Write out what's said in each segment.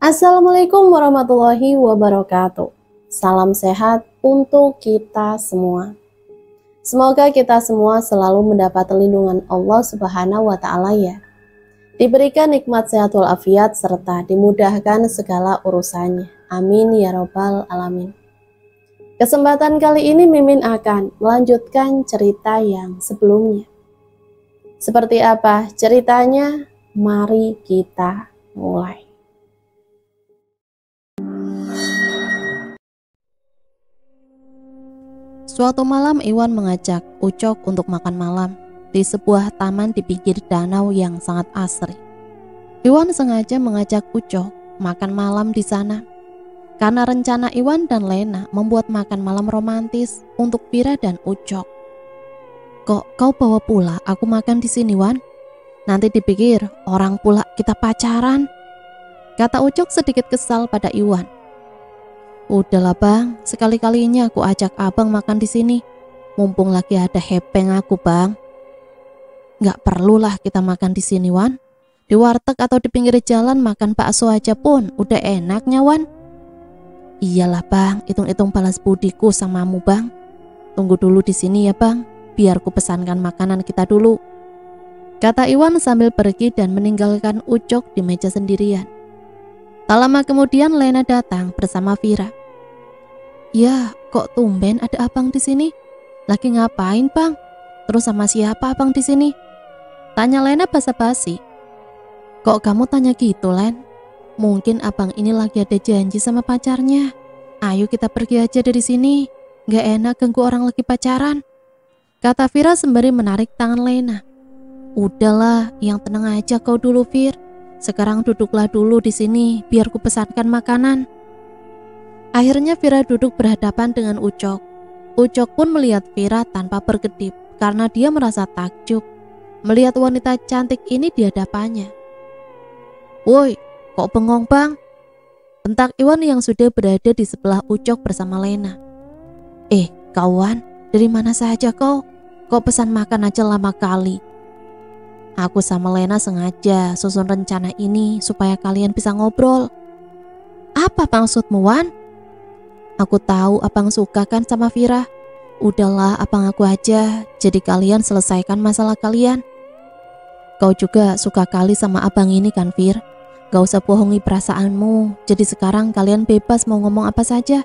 Assalamualaikum warahmatullahi wabarakatuh. Salam sehat untuk kita semua. Semoga kita semua selalu mendapat lindungan Allah Subhanahu wa Ta'ala ya. Diberikan nikmat sehat walafiat serta dimudahkan segala urusannya. Amin ya Rabbal Alamin. Kesempatan kali ini Mimin akan melanjutkan cerita yang sebelumnya. Seperti apa ceritanya? Mari kita mulai. Suatu malam Iwan mengajak Ucok untuk makan malam di sebuah taman di pinggir danau yang sangat asri. Iwan sengaja mengajak Ucok makan malam di sana karena rencana Iwan dan Lena membuat makan malam romantis untuk Vira dan Ucok. Kok kau bawa pula aku makan di sini, Wan? Nanti dipikir orang pula kita pacaran, kata Ucok sedikit kesal pada Iwan. Udahlah bang, sekali-kalinya aku ajak abang makan di sini. Mumpung lagi ada hepeng aku bang. Gak perlulah kita makan di sini Wan. Di warteg atau di pinggir jalan makan bakso aja pun udah enaknya Wan. Iyalah bang, hitung-hitung balas budiku samamu bang. Tunggu dulu di sini ya bang, biar ku pesankan makanan kita dulu, kata Iwan sambil pergi dan meninggalkan Ucok di meja sendirian. Tak lama kemudian Lena datang bersama Vira. Ya, kok tumben ada abang di sini? Lagi ngapain, Bang? Terus sama siapa abang di sini? Tanya Lena basa-basi. Kok kamu tanya gitu, Len? Mungkin abang ini lagi ada janji sama pacarnya. Ayo kita pergi aja dari sini. Gak enak ganggu orang lagi pacaran, kata Vira sembari menarik tangan Lena. Udahlah, yang tenang aja kau dulu, Vir. Sekarang duduklah dulu di sini biar ku pesankan makanan. Akhirnya Vira duduk berhadapan dengan Ucok. Ucok pun melihat Vira tanpa berkedip karena dia merasa takjub melihat wanita cantik ini di hadapannya. Woi, kok bengong bang? Bentak Iwan yang sudah berada di sebelah Ucok bersama Lena. Kawan, dari mana saja kau? Kok pesan makan aja lama kali? Aku sama Lena sengaja susun rencana ini supaya kalian bisa ngobrol. Apa maksudmu, Wan? Aku tahu abang suka kan sama Vira. Udahlah abang aku aja, jadi kalian selesaikan masalah kalian. Kau juga suka kali sama abang ini kan, Vir? Gak usah bohongi perasaanmu. Jadi sekarang kalian bebas mau ngomong apa saja.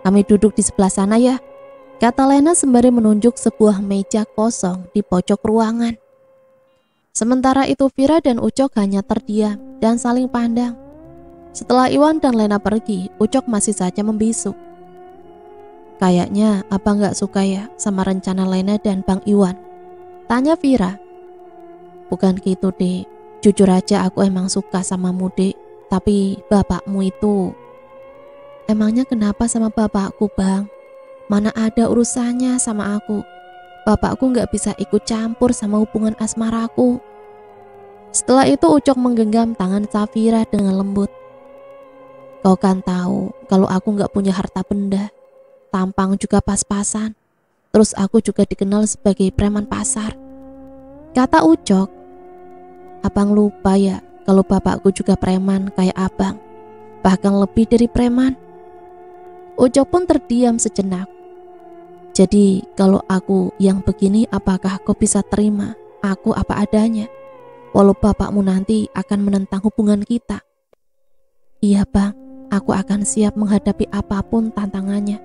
Kami duduk di sebelah sana ya, kata Lena sembari menunjuk sebuah meja kosong di pojok ruangan. Sementara itu Vira dan Ucok hanya terdiam dan saling pandang. Setelah Iwan dan Lena pergi, Ucok masih saja membisu. Kayaknya abang gak suka ya sama rencana Lena dan Bang Iwan, tanya Vira. Bukan gitu dek, jujur aja aku emang suka sama dek. Tapi bapakmu itu. Emangnya kenapa sama bapakku bang? Mana ada urusannya sama aku. Bapakku gak bisa ikut campur sama hubungan asmaraku. Setelah itu Ucok menggenggam tangan Safira dengan lembut. Kau kan tahu kalau aku gak punya harta benda, tampang juga pas-pasan, terus aku juga dikenal sebagai preman pasar, kata Ucok. Abang lupa ya kalau bapakku juga preman kayak abang, bahkan lebih dari preman. Ucok pun terdiam sejenak. Jadi kalau aku yang begini apakah kau bisa terima aku apa adanya, walau bapakmu nanti akan menentang hubungan kita? Iya bang, aku akan siap menghadapi apapun tantangannya,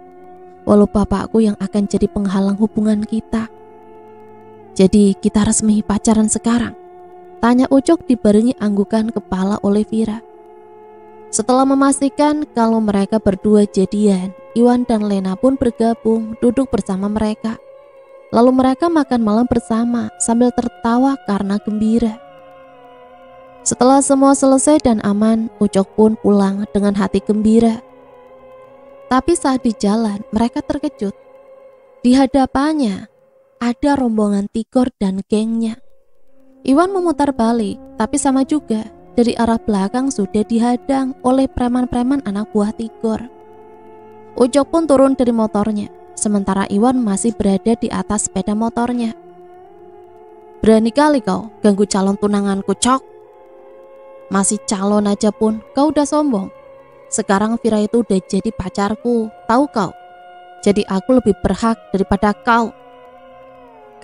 walau bapakku yang akan jadi penghalang hubungan kita. Jadi kita resmi pacaran sekarang? Tanya Ucok dibarengi anggukan kepala oleh Vira. Setelah memastikan kalau mereka berdua jadian, Iwan dan Lena pun bergabung duduk bersama mereka. Lalu mereka makan malam bersama sambil tertawa karena gembira. Setelah semua selesai dan aman, Ucok pun pulang dengan hati gembira. Tapi saat di jalan mereka terkejut. Di hadapannya ada rombongan Tigor dan gengnya. Iwan memutar balik, tapi sama juga. Dari arah belakang sudah dihadang oleh preman-preman anak buah Tigor. Ucok pun turun dari motornya, sementara Iwan masih berada di atas sepeda motornya. Berani kali kau ganggu calon tunanganku, Cok, Masih calon aja pun kau udah sombong. Sekarang Vira itu udah jadi pacarku, tahu kau? Jadi aku lebih berhak daripada kau.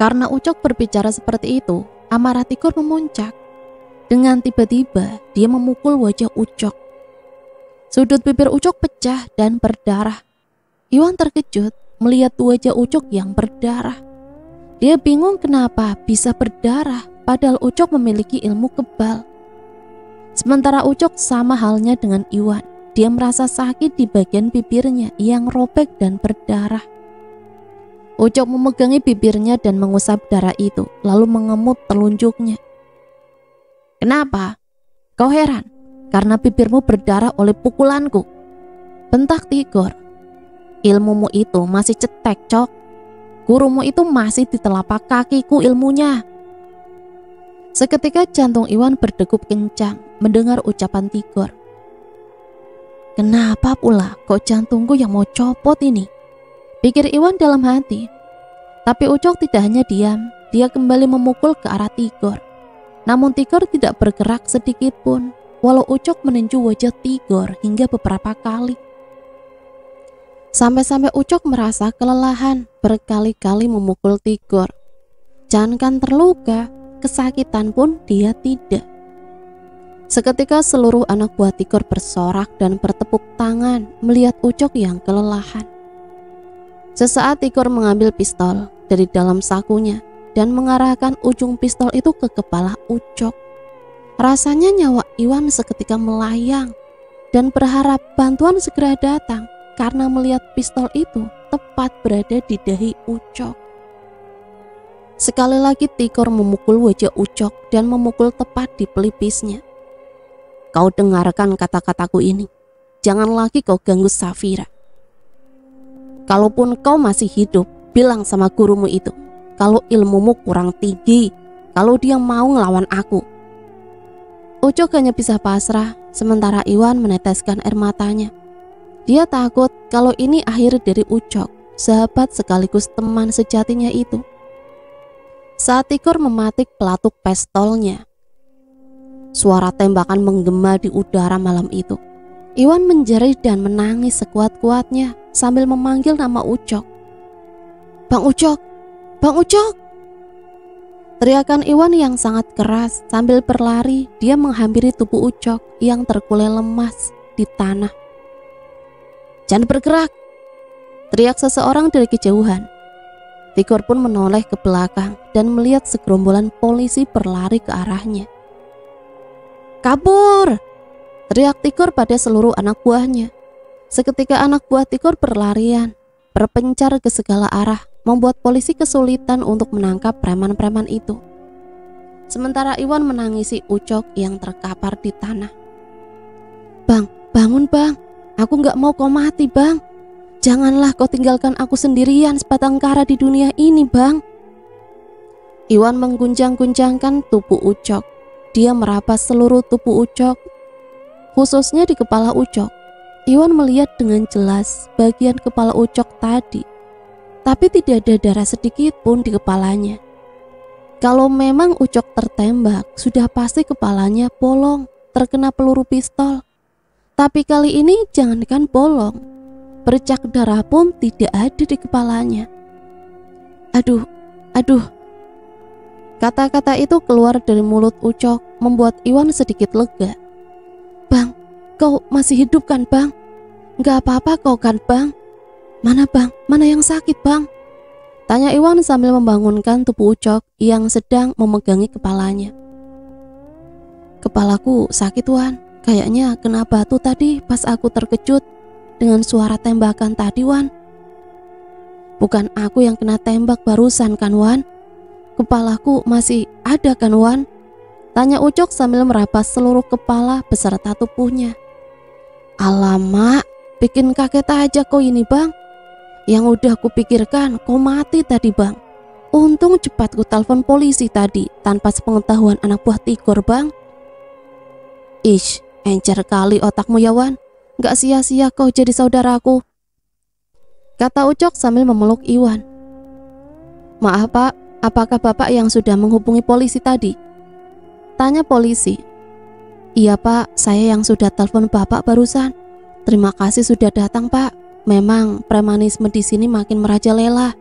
Karena Ucok berbicara seperti itu, amarah Tigor memuncak. Dengan tiba-tiba dia memukul wajah Ucok. Sudut bibir Ucok pecah dan berdarah. Iwan terkejut melihat wajah Ucok yang berdarah. Dia bingung kenapa bisa berdarah padahal Ucok memiliki ilmu kebal. Sementara Ucok sama halnya dengan Iwan. Dia merasa sakit di bagian bibirnya yang robek dan berdarah. Ucok memegangi bibirnya dan mengusap darah itu, lalu mengemut telunjuknya. Kenapa? Kau heran? Karena bibirmu berdarah oleh pukulanku. Bentak Tigor. Ilmumu itu masih cetek, Cok. Gurumu itu masih di telapak kakiku ilmunya. Seketika jantung Iwan berdegup kencang mendengar ucapan Tigor. Kenapa pula kok jantungku yang mau copot ini? Pikir Iwan dalam hati. Tapi Ucok tidak hanya diam, dia kembali memukul ke arah Tigor. Namun Tigor tidak bergerak sedikit pun, walau Ucok meninju wajah Tigor hingga beberapa kali. Sampai-sampai Ucok merasa kelelahan berkali-kali memukul Tigor. Jangankan terluka, kesakitan pun dia tidak. Seketika seluruh anak buah Tigor bersorak dan bertepuk tangan melihat Ucok yang kelelahan. Sesaat Tigor mengambil pistol dari dalam sakunya dan mengarahkan ujung pistol itu ke kepala Ucok. Rasanya nyawa Iwan seketika melayang dan berharap bantuan segera datang karena melihat pistol itu tepat berada di dahi Ucok. Sekali lagi Tigor memukul wajah Ucok dan memukul tepat di pelipisnya. Kau dengarkan kata-kataku ini. Jangan lagi kau ganggu Safira. Kalaupun kau masih hidup, bilang sama gurumu itu. Kalau ilmumu kurang tinggi, kalau dia mau ngelawan aku. Ucok hanya bisa pasrah, sementara Iwan meneteskan air matanya. Dia takut kalau ini akhir dari Ucok, sahabat sekaligus teman sejatinya itu. Saat Tigor mematik pelatuk pistolnya, suara tembakan menggema di udara malam itu. Iwan menjerit dan menangis sekuat-kuatnya sambil memanggil nama Ucok. Bang Ucok, Bang Ucok. Teriakan Iwan yang sangat keras sambil berlari, dia menghampiri tubuh Ucok yang terkulai lemas di tanah. Jangan bergerak, teriak seseorang dari kejauhan. Tigor pun menoleh ke belakang dan melihat segerombolan polisi berlari ke arahnya. Kabur! Teriak Tigor pada seluruh anak buahnya. Seketika anak buah Tigor berlarian, berpencar ke segala arah, membuat polisi kesulitan untuk menangkap preman-preman itu. Sementara Iwan menangisi Ucok yang terkapar di tanah. Bang, bangun bang, aku gak mau kau mati bang. Janganlah kau tinggalkan aku sendirian sebatang kara di dunia ini bang. Iwan mengguncang-guncangkan tubuh Ucok. Dia merapas seluruh tubuh Ucok, khususnya di kepala Ucok. Iwan melihat dengan jelas bagian kepala Ucok tadi, tapi tidak ada darah sedikit pun di kepalanya. Kalau memang Ucok tertembak, sudah pasti kepalanya bolong, terkena peluru pistol. Tapi kali ini jangankan bolong, bercak darah pun tidak ada di kepalanya. Aduh, aduh. Kata-kata itu keluar dari mulut Ucok membuat Iwan sedikit lega. Bang, kau masih hidup kan bang? Gak apa-apa kau kan bang? Mana bang? Mana yang sakit bang? Tanya Iwan sambil membangunkan tubuh Ucok yang sedang memegangi kepalanya. Kepalaku sakit Wan, kayaknya kena batu tadi pas aku terkejut dengan suara tembakan tadi Wan. Bukan aku yang kena tembak barusan kan Wan? Kepalaku masih ada kan Wan? Tanya Ucok sambil merapas seluruh kepala beserta tubuhnya. Alamak, bikin kaget aja kau ini bang. Yang udah kupikirkan kau mati tadi bang. Untung cepat ku telepon polisi tadi tanpa sepengetahuan anak buah Tigor bang. Ish, encer kali otakmu ya Wan. Gak sia-sia kau jadi saudaraku, kata Ucok sambil memeluk Iwan. Maaf pak, apakah bapak yang sudah menghubungi polisi tadi? Tanya polisi. Iya Pak, saya yang sudah telepon Bapak barusan. Terima kasih sudah datang Pak. Memang premanisme di sini makin merajalela.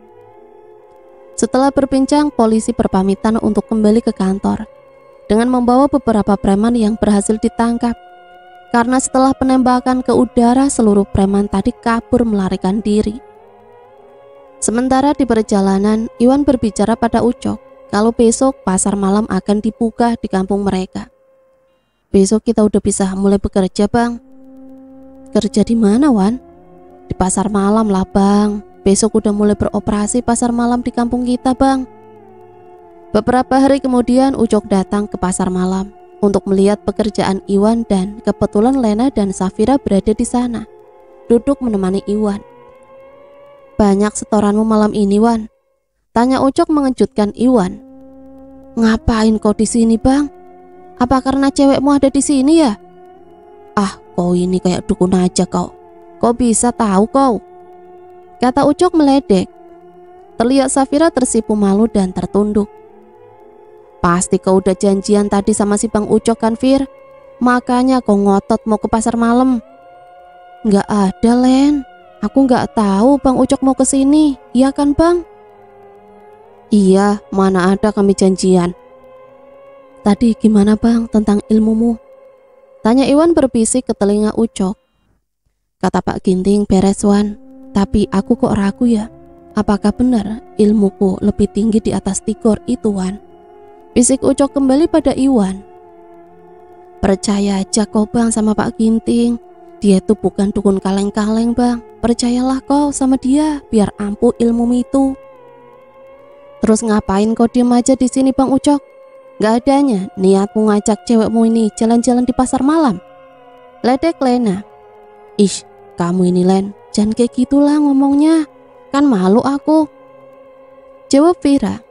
Setelah berbincang, polisi berpamitan untuk kembali ke kantor dengan membawa beberapa preman yang berhasil ditangkap. Karena setelah penembakan ke udara, seluruh preman tadi kabur melarikan diri. Sementara di perjalanan, Iwan berbicara pada Ucok kalau besok pasar malam akan dibuka di kampung mereka. Besok kita udah bisa mulai bekerja Bang. Kerja di mana Wan? Di pasar malam lah Bang. Besok udah mulai beroperasi pasar malam di kampung kita Bang. Beberapa hari kemudian Ucok datang ke pasar malam untuk melihat pekerjaan Iwan dan kebetulan Lena dan Safira berada di sana, duduk menemani Iwan. Banyak setoranmu malam ini Wan? Tanya Ucok mengejutkan Iwan. Ngapain kau di sini Bang? Apa karena cewekmu ada di sini ya? Ah, kau ini kayak dukun aja kau. Kau bisa tahu kau? Kata Ucok meledek. Terlihat Safira tersipu malu dan tertunduk. Pasti kau udah janjian tadi sama si Bang Ucok kan Fir? Makanya kau ngotot mau ke pasar malam. Nggak ada Len. Aku nggak tahu Bang Ucok mau ke sini. Iya kan Bang? Iya, mana ada kami janjian. Tadi gimana Bang tentang ilmumu? Tanya Iwan berbisik ke telinga Ucok. Kata Pak Ginting beres Wan, tapi aku kok ragu ya. Apakah benar ilmuku lebih tinggi di atas Tigor itu Wan? Bisik Ucok kembali pada Iwan. Percaya aja kau Bang sama Pak Ginting. Dia tuh bukan dukun kaleng-kaleng Bang. Percayalah kau sama dia biar ampuh ilmu itu. Terus ngapain kau diem aja di sini Bang Ucok? Gak adanya niatmu ngajak cewekmu ini jalan-jalan di pasar malam. Ledek Lena. Ish, kamu ini Len, jangan kayak gitulah ngomongnya. Kan malu aku. Jawab Vira.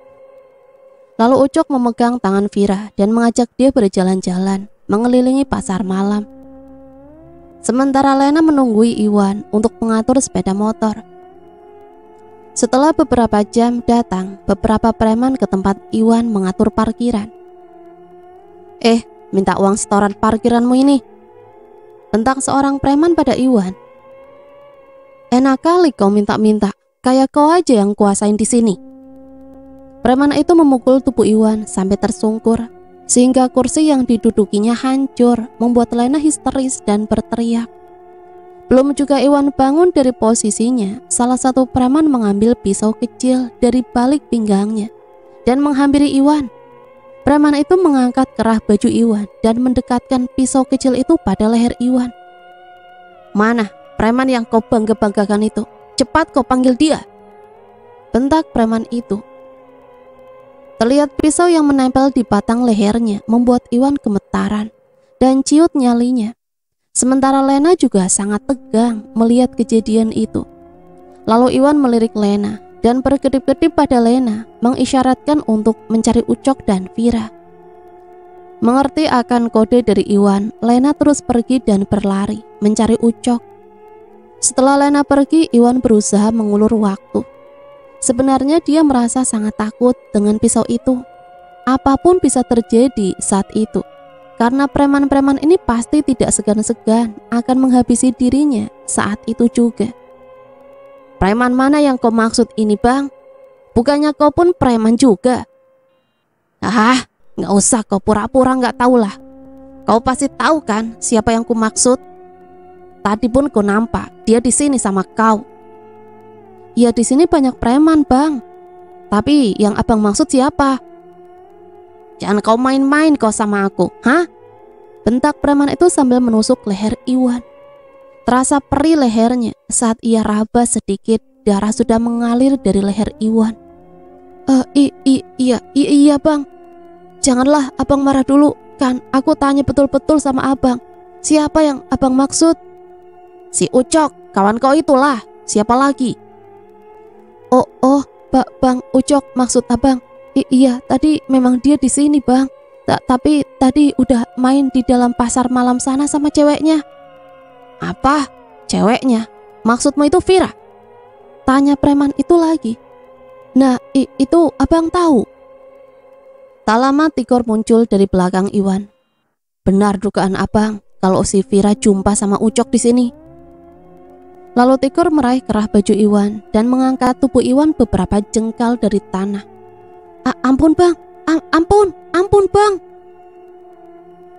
Lalu Ucok memegang tangan Vira dan mengajak dia berjalan-jalan mengelilingi pasar malam. Sementara Lena menunggui Iwan untuk mengatur sepeda motor. Setelah beberapa jam datang beberapa preman ke tempat Iwan mengatur parkiran. Minta uang setoran parkiranmu ini. Bentak seorang preman pada Iwan. Enak kali kau minta-minta, kayak kau aja yang kuasain di sini. Preman itu memukul tubuh Iwan sampai tersungkur, sehingga kursi yang didudukinya hancur, membuat Lena histeris dan berteriak. Belum juga Iwan bangun dari posisinya, salah satu preman mengambil pisau kecil dari balik pinggangnya dan menghampiri Iwan. Preman itu mengangkat kerah baju Iwan dan mendekatkan pisau kecil itu pada leher Iwan. Mana preman yang kau bangga-banggakan itu? Cepat kau panggil dia. Bentak preman itu. Terlihat pisau yang menempel di batang lehernya membuat Iwan gemetaran dan ciut nyalinya. Sementara Lena juga sangat tegang melihat kejadian itu. Lalu Iwan melirik Lena dan berkedip-kedip pada Lena, mengisyaratkan untuk mencari Ucok dan Vira. Mengerti akan kode dari Iwan, Lena terus pergi dan berlari mencari Ucok. Setelah Lena pergi, Iwan berusaha mengulur waktu. Sebenarnya dia merasa sangat takut dengan pisau itu. Apapun bisa terjadi saat itu, karena preman-preman ini pasti tidak segan-segan akan menghabisi dirinya saat itu juga. Preman mana yang kau maksud ini Bang? Bukannya kau pun preman juga? Ah, nggak usah kau pura-pura nggak tahu lah. Kau pasti tahu kan siapa yang ku maksud? Tadi pun kau nampak dia di sini sama kau. Ya di sini banyak preman Bang. Tapi yang abang maksud siapa? Jangan kau main-main kau sama aku, hah? Bentak preman itu sambil menusuk leher Iwan. Terasa perih lehernya saat ia raba sedikit, darah sudah mengalir dari leher Iwan. Iya Bang. Janganlah abang marah dulu, kan aku tanya betul-betul sama abang. Siapa yang abang maksud? Si Ucok, kawan kau itulah. Siapa lagi? Bang Ucok maksud abang. Iya, tadi memang dia di sini Bang. Tapi tadi udah main di dalam pasar malam sana sama ceweknya. Apa? Ceweknya? Maksudmu itu Vira? Tanya preman itu lagi. Nah, itu abang tahu. Tak lama Tigor muncul dari belakang Iwan. benar dugaan abang kalau si Vira jumpa sama Ucok di sini. Lalu Tigor meraih kerah baju Iwan dan mengangkat tubuh Iwan beberapa jengkal dari tanah. Ampun bang, ampun bang.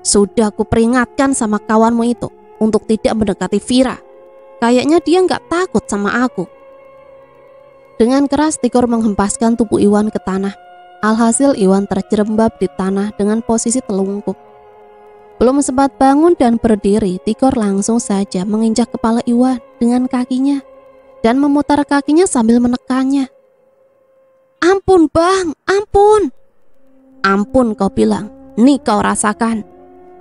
Sudah aku peringatkan sama kawanmu itu untuk tidak mendekati Vira. Kayaknya dia nggak takut sama aku. Dengan keras Tigor menghempaskan tubuh Iwan ke tanah. Alhasil Iwan terjerembab di tanah dengan posisi telungkup. Belum sempat bangun dan berdiri, Tigor langsung saja menginjak kepala Iwan dengan kakinya dan memutar kakinya sambil menekannya. Ampun bang, ampun. Ampun kau bilang, nih kau rasakan,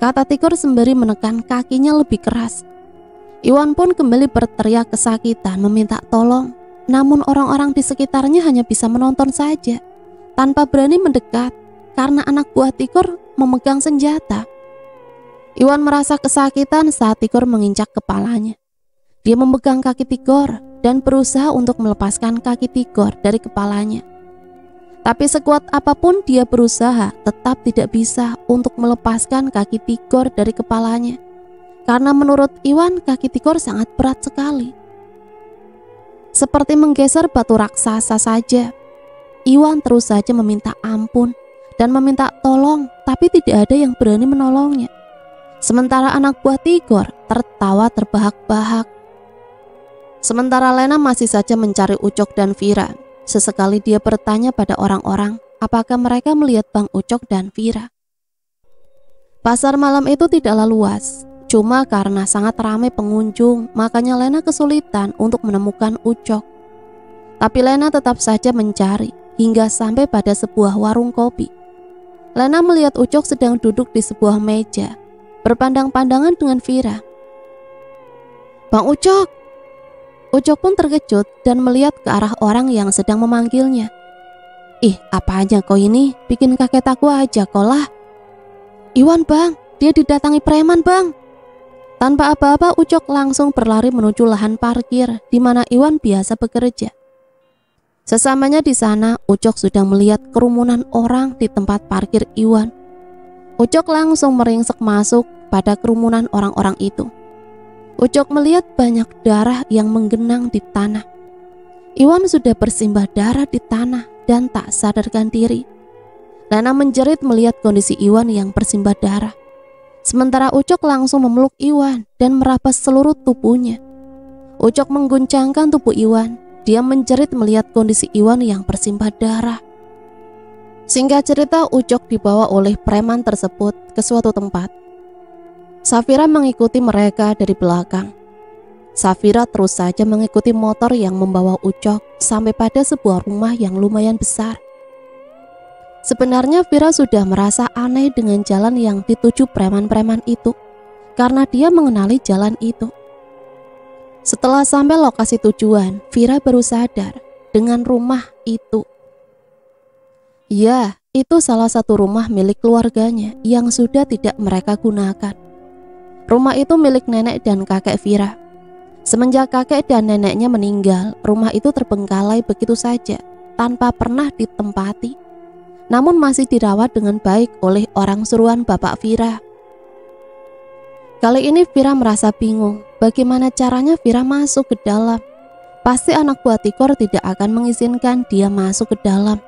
kata Tigor sembari menekan kakinya lebih keras. Iwan pun kembali berteriak kesakitan meminta tolong, namun orang-orang di sekitarnya hanya bisa menonton saja, tanpa berani mendekat karena anak buah Tigor memegang senjata. Iwan merasa kesakitan saat Tigor menginjak kepalanya. Dia memegang kaki Tigor dan berusaha untuk melepaskan kaki Tigor dari kepalanya. Tapi sekuat apapun dia berusaha, tetap tidak bisa untuk melepaskan kaki Tigor dari kepalanya. Karena menurut Iwan, kaki Tigor sangat berat sekali. Seperti menggeser batu raksasa saja. Iwan terus saja meminta ampun dan meminta tolong, tapi tidak ada yang berani menolongnya. Sementara anak buah Tigor tertawa terbahak-bahak. Sementara Lena masih saja mencari Ucok dan Vira. Sesekali dia bertanya pada orang-orang apakah mereka melihat Bang Ucok dan Vira. Pasar malam itu tidaklah luas. Cuma karena sangat ramai pengunjung, makanya Lena kesulitan untuk menemukan Ucok. Tapi Lena tetap saja mencari hingga sampai pada sebuah warung kopi. Lena melihat Ucok sedang duduk di sebuah meja, berpandang-pandangan dengan Vira. Bang Ucok! Ucok pun terkejut dan melihat ke arah orang yang sedang memanggilnya. Ih, apa aja kau ini, bikin kaget aku aja kau lah. Iwan bang, dia didatangi preman bang. Tanpa apa-apa Ucok langsung berlari menuju lahan parkir di mana Iwan biasa bekerja. Sesamanya di sana, Ucok sudah melihat kerumunan orang di tempat parkir Iwan. Ucok langsung meringsek masuk pada kerumunan orang-orang itu. Ucok melihat banyak darah yang menggenang di tanah. Iwan sudah bersimbah darah di tanah dan tak sadarkan diri. Lena menjerit melihat kondisi Iwan yang bersimbah darah. Sementara Ucok langsung memeluk Iwan dan meraba seluruh tubuhnya. Ucok mengguncangkan tubuh Iwan. Dia menjerit melihat kondisi Iwan yang bersimbah darah. Singkat cerita, Ucok dibawa oleh preman tersebut ke suatu tempat. Safira mengikuti mereka dari belakang. Safira terus saja mengikuti motor yang membawa Ucok sampai pada sebuah rumah yang lumayan besar. Sebenarnya Vira sudah merasa aneh dengan jalan yang dituju preman-preman itu, karena dia mengenali jalan itu. Setelah sampai lokasi tujuan, Vira baru sadar dengan rumah itu. Ya, itu salah satu rumah milik keluarganya yang sudah tidak mereka gunakan. Rumah itu milik nenek dan kakek Vira. Semenjak kakek dan neneknya meninggal, rumah itu terbengkalai begitu saja, tanpa pernah ditempati. Namun masih dirawat dengan baik oleh orang suruhan bapak Vira. Kali ini Vira merasa bingung, bagaimana caranya Vira masuk ke dalam. Pasti anak buah Tigor tidak akan mengizinkan dia masuk ke dalam.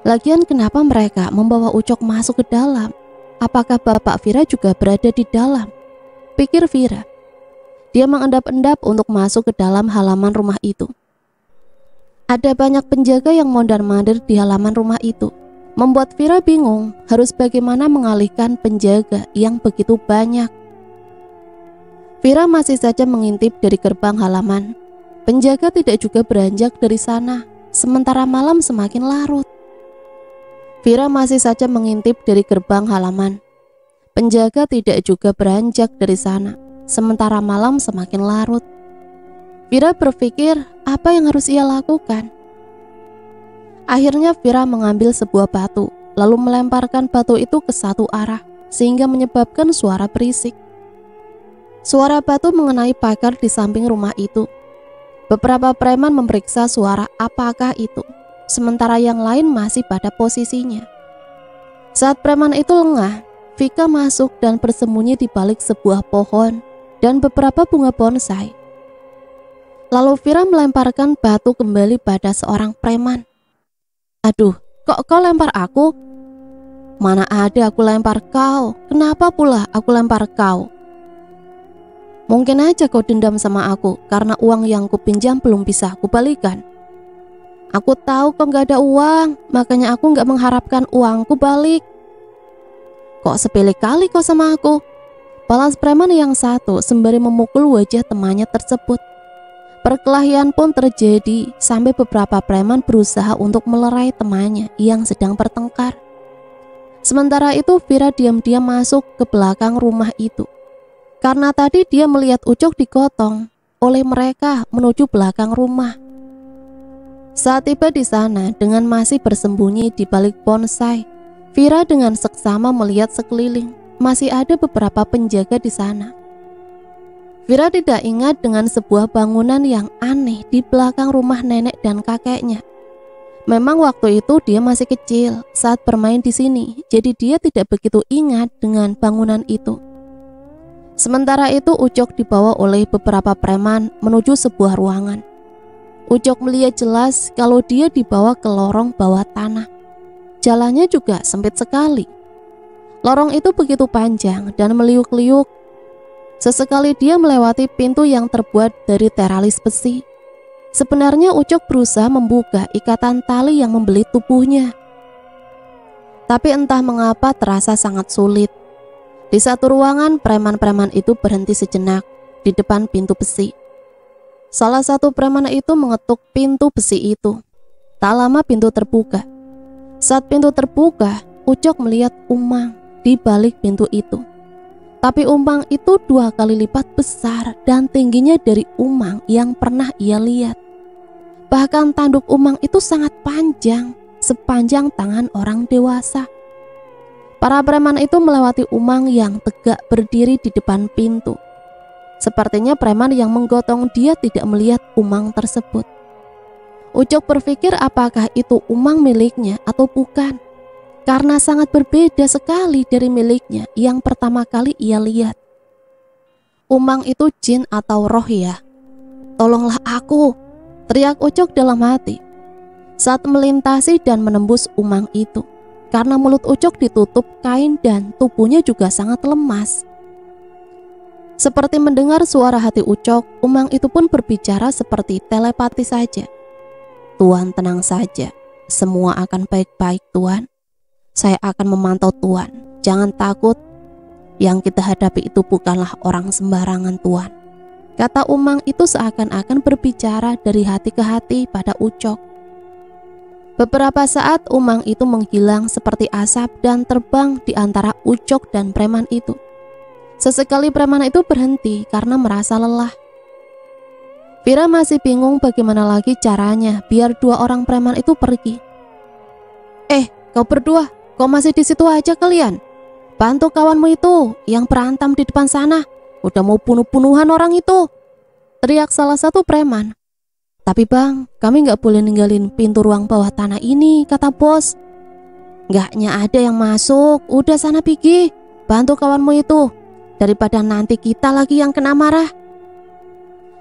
Lagian kenapa mereka membawa Ucok masuk ke dalam? Apakah bapak Vira juga berada di dalam? Pikir Vira. Dia mengendap-endap untuk masuk ke dalam halaman rumah itu. Ada banyak penjaga yang mondar-mandir di halaman rumah itu, membuat Vira bingung harus bagaimana mengalihkan penjaga yang begitu banyak. Vira masih saja mengintip dari gerbang halaman. Penjaga tidak juga beranjak dari sana, sementara malam semakin larut. Vira masih saja mengintip dari gerbang halaman. Penjaga tidak juga beranjak dari sana, sementara malam semakin larut. Vira berpikir apa yang harus ia lakukan. Akhirnya Vira mengambil sebuah batu, lalu melemparkan batu itu ke satu arah, sehingga menyebabkan suara berisik. Suara batu mengenai pagar di samping rumah itu. Beberapa preman memeriksa suara apakah itu, sementara yang lain masih pada posisinya. Saat preman itu lengah, Vika masuk dan bersembunyi di balik sebuah pohon dan beberapa bunga bonsai. Lalu Vira melemparkan batu kembali pada seorang preman. "Aduh, kok kau lempar aku?" "Mana ada aku lempar kau, kenapa pula aku lempar kau?" "Mungkin aja kau dendam sama aku karena uang yang kupinjam belum bisa kubalikan." "Aku tahu kau gak ada uang, makanya aku gak mengharapkan uangku balik." "Kok sepele kali kau sama aku?" balas preman yang satu sembari memukul wajah temannya tersebut. Perkelahian pun terjadi sampai beberapa preman berusaha untuk melerai temannya yang sedang bertengkar. Sementara itu Vira diam-diam masuk ke belakang rumah itu. Karena tadi dia melihat Ucok digotong oleh mereka menuju belakang rumah. Saat tiba di sana dengan masih bersembunyi di balik bonsai, Vira dengan seksama melihat sekeliling. Masih ada beberapa penjaga di sana. Vira tidak ingat dengan sebuah bangunan yang aneh di belakang rumah nenek dan kakeknya. Memang waktu itu dia masih kecil saat bermain di sini, jadi dia tidak begitu ingat dengan bangunan itu. Sementara itu Ucok dibawa oleh beberapa preman menuju sebuah ruangan. Ucok melihat jelas kalau dia dibawa ke lorong bawah tanah. Jalannya juga sempit sekali. Lorong itu begitu panjang dan meliuk-liuk. Sesekali dia melewati pintu yang terbuat dari teralis besi. Sebenarnya Ucok berusaha membuka ikatan tali yang membelit tubuhnya. Tapi entah mengapa terasa sangat sulit. Di satu ruangan, preman-preman itu berhenti sejenak di depan pintu besi. Salah satu preman itu mengetuk pintu besi itu. Tak lama pintu terbuka. Saat pintu terbuka, Ucok melihat Umang di balik pintu itu. Tapi Umang itu 2 kali lipat besar dan tingginya dari Umang yang pernah ia lihat. Bahkan tanduk Umang itu sangat panjang, sepanjang tangan orang dewasa. Para preman itu melewati Umang yang tegak berdiri di depan pintu. Sepertinya preman yang menggotong dia tidak melihat Umang tersebut. Ucok berpikir apakah itu Umang miliknya atau bukan, karena sangat berbeda sekali dari miliknya yang pertama kali ia lihat. "Umang itu jin atau roh ya? Tolonglah aku!" teriak Ucok dalam hati saat melintasi dan menembus Umang itu. Karena mulut Ucok ditutup kain dan tubuhnya juga sangat lemas. Seperti mendengar suara hati Ucok, Umang itu pun berbicara seperti telepati saja. "Tuan tenang saja, semua akan baik-baik Tuan. Saya akan memantau Tuan, jangan takut. Yang kita hadapi itu bukanlah orang sembarangan Tuan," kata Umang itu seakan-akan berbicara dari hati ke hati pada Ucok. Beberapa saat Umang itu menghilang seperti asap dan terbang di antara Ucok dan preman itu. Sesekali preman itu berhenti karena merasa lelah. Vira masih bingung bagaimana lagi caranya biar 2 orang preman itu pergi. Kau berdua, kau masih di situ aja kalian? Bantu kawanmu itu yang berantem di depan sana. Udah mau bunuh-bunuhan orang itu," teriak salah satu preman. "Tapi bang, kami gak boleh ninggalin pintu ruang bawah tanah ini," kata bos. "Gaknya ada yang masuk, udah sana pergi, bantu kawanmu itu, daripada nanti kita lagi yang kena marah."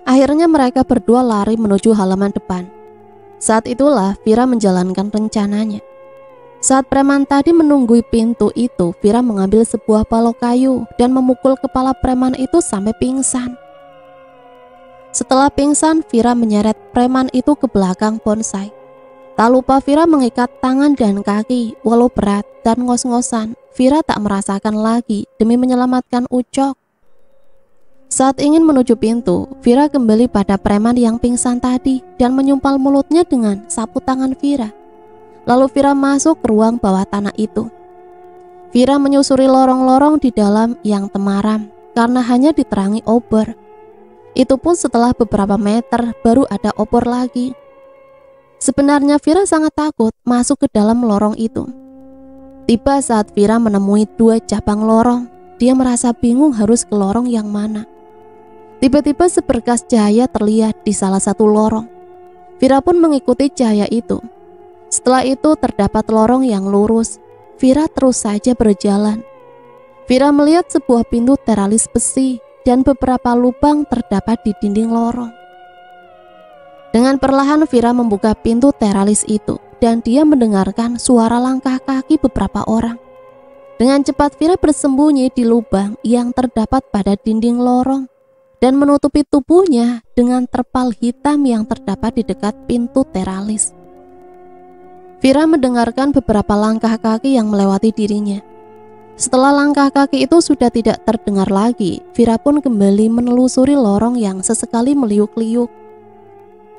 Akhirnya mereka berdua lari menuju halaman depan. Saat itulah Vira menjalankan rencananya. Saat preman tadi menunggui pintu itu, Vira mengambil sebuah balok kayu dan memukul kepala preman itu sampai pingsan. Setelah pingsan, Vira menyeret preman itu ke belakang bonsai. Tak lupa Vira mengikat tangan dan kaki, walau berat dan ngos-ngosan, Vira tak merasakan lagi demi menyelamatkan Ucok. Saat ingin menuju pintu, Vira kembali pada preman yang pingsan tadi dan menyumpal mulutnya dengan sapu tangan Vira. Lalu Vira masuk ke ruang bawah tanah itu. Vira menyusuri lorong-lorong di dalam yang temaram karena hanya diterangi obor. Itu pun setelah beberapa meter baru ada obor lagi. Sebenarnya Vira sangat takut masuk ke dalam lorong itu. Tiba saat Vira menemui 2 cabang lorong, dia merasa bingung harus ke lorong yang mana. Tiba-tiba seberkas cahaya terlihat di salah satu lorong. Vira pun mengikuti cahaya itu. Setelah itu terdapat lorong yang lurus. Vira terus saja berjalan. Vira melihat sebuah pintu teralis besi dan beberapa lubang terdapat di dinding lorong. Dengan perlahan Vira membuka pintu teralis itu dan dia mendengarkan suara langkah kaki beberapa orang. Dengan cepat Vira bersembunyi di lubang yang terdapat pada dinding lorong dan menutupi tubuhnya dengan terpal hitam yang terdapat di dekat pintu teralis. Vira mendengarkan beberapa langkah kaki yang melewati dirinya. Setelah langkah kaki itu sudah tidak terdengar lagi, Vira pun kembali menelusuri lorong yang sesekali meliuk-liuk.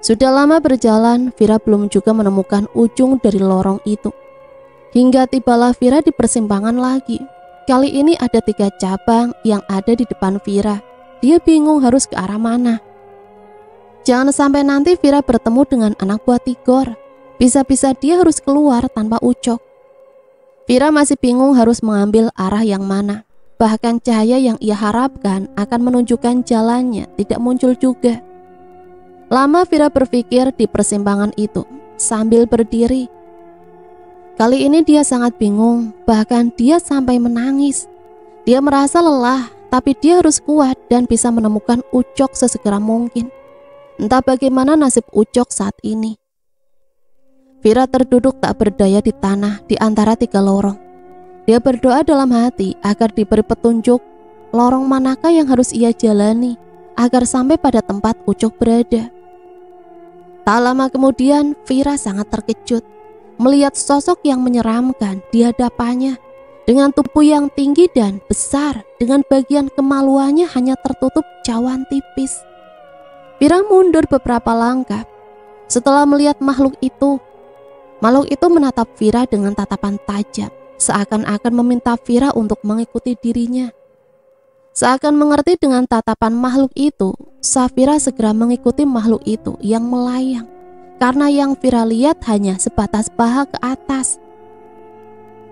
Sudah lama berjalan, Vira belum juga menemukan ujung dari lorong itu. Hingga tibalah Vira di persimpangan lagi. Kali ini ada 3 cabang yang ada di depan Vira. Dia bingung harus ke arah mana. Jangan sampai nanti Vira bertemu dengan anak buah Tigor. Bisa-bisa dia harus keluar tanpa Ucok. Vira masih bingung harus mengambil arah yang mana. Bahkan cahaya yang ia harapkan akan menunjukkan jalannya tidak muncul juga. Lama Vira berpikir di persimpangan itu sambil berdiri. Kali ini dia sangat bingung, bahkan dia sampai menangis. Dia merasa lelah, tapi dia harus kuat dan bisa menemukan Ucok sesegera mungkin. Entah bagaimana nasib Ucok saat ini. Vira terduduk tak berdaya di tanah di antara 3 lorong. Dia berdoa dalam hati agar diberi petunjuk lorong manakah yang harus ia jalani agar sampai pada tempat Ucok berada. Tak lama kemudian Vira sangat terkejut melihat sosok yang menyeramkan di hadapannya. Dengan tubuh yang tinggi dan besar, dengan bagian kemaluannya hanya tertutup cawan tipis. Vira mundur beberapa langkah. Setelah melihat makhluk itu menatap Vira dengan tatapan tajam, seakan-akan meminta Vira untuk mengikuti dirinya. Seakan mengerti dengan tatapan makhluk itu, Safira segera mengikuti makhluk itu yang melayang, karena yang Vira lihat hanya sebatas paha ke atas.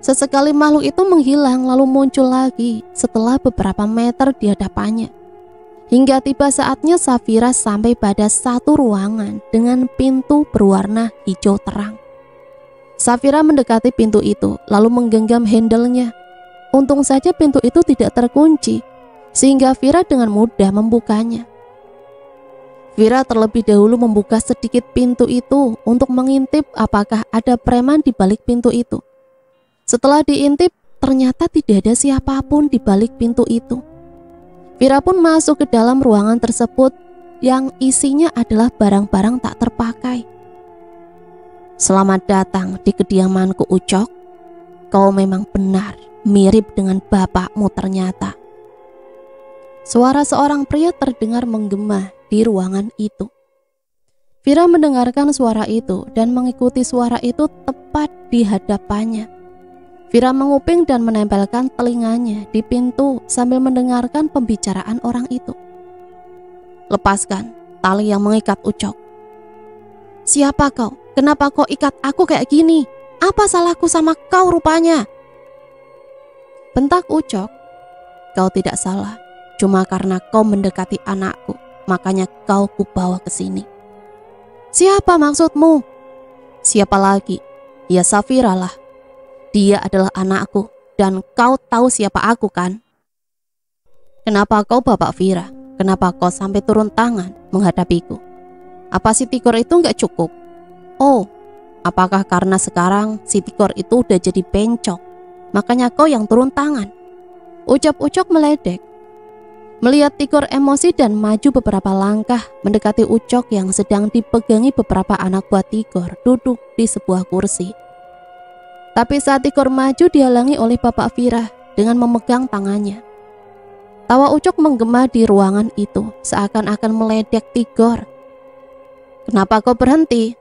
Sesekali makhluk itu menghilang lalu muncul lagi setelah beberapa meter di hadapannya. Hingga tiba saatnya Safira sampai pada satu ruangan dengan pintu berwarna hijau terang. Safira mendekati pintu itu lalu menggenggam handle-nya. Untung saja pintu itu tidak terkunci sehingga Vira dengan mudah membukanya. Vira terlebih dahulu membuka sedikit pintu itu untuk mengintip apakah ada preman di balik pintu itu. Setelah diintip, ternyata tidak ada siapapun di balik pintu itu. Vira pun masuk ke dalam ruangan tersebut yang isinya adalah barang-barang tak terpakai. Selamat datang di kediamanku Ucok. Kau memang benar mirip dengan bapakmu ternyata. Suara seorang pria terdengar menggema di ruangan itu. Vira mendengarkan suara itu dan mengikuti suara itu tepat di hadapannya. Vira menguping dan menempelkan telinganya di pintu sambil mendengarkan pembicaraan orang itu. Lepaskan tali yang mengikat Ucok. Siapa kau? Kenapa kau ikat aku kayak gini? Apa salahku sama kau rupanya? Bentak Ucok. Kau tidak salah. Cuma karena kau mendekati anakku, makanya kau kubawa ke sini. Siapa maksudmu? Siapa lagi? Ya Safira lah. Dia adalah anakku dan kau tahu siapa aku kan? Kenapa kau bapak Vira? Kenapa kau sampai turun tangan menghadapiku? Apa si Tigor itu nggak cukup? Oh, apakah karena sekarang si Tigor itu udah jadi bencok, makanya kau yang turun tangan? Ucap Ucok meledek. Melihat Tigor emosi dan maju beberapa langkah mendekati Ucok yang sedang dipegangi beberapa anak buah Tigor duduk di sebuah kursi. Tapi saat Tigor maju dihalangi oleh bapak Vira dengan memegang tangannya. Tawa Ucok menggema di ruangan itu seakan-akan meledek Tigor. Kenapa kau berhenti?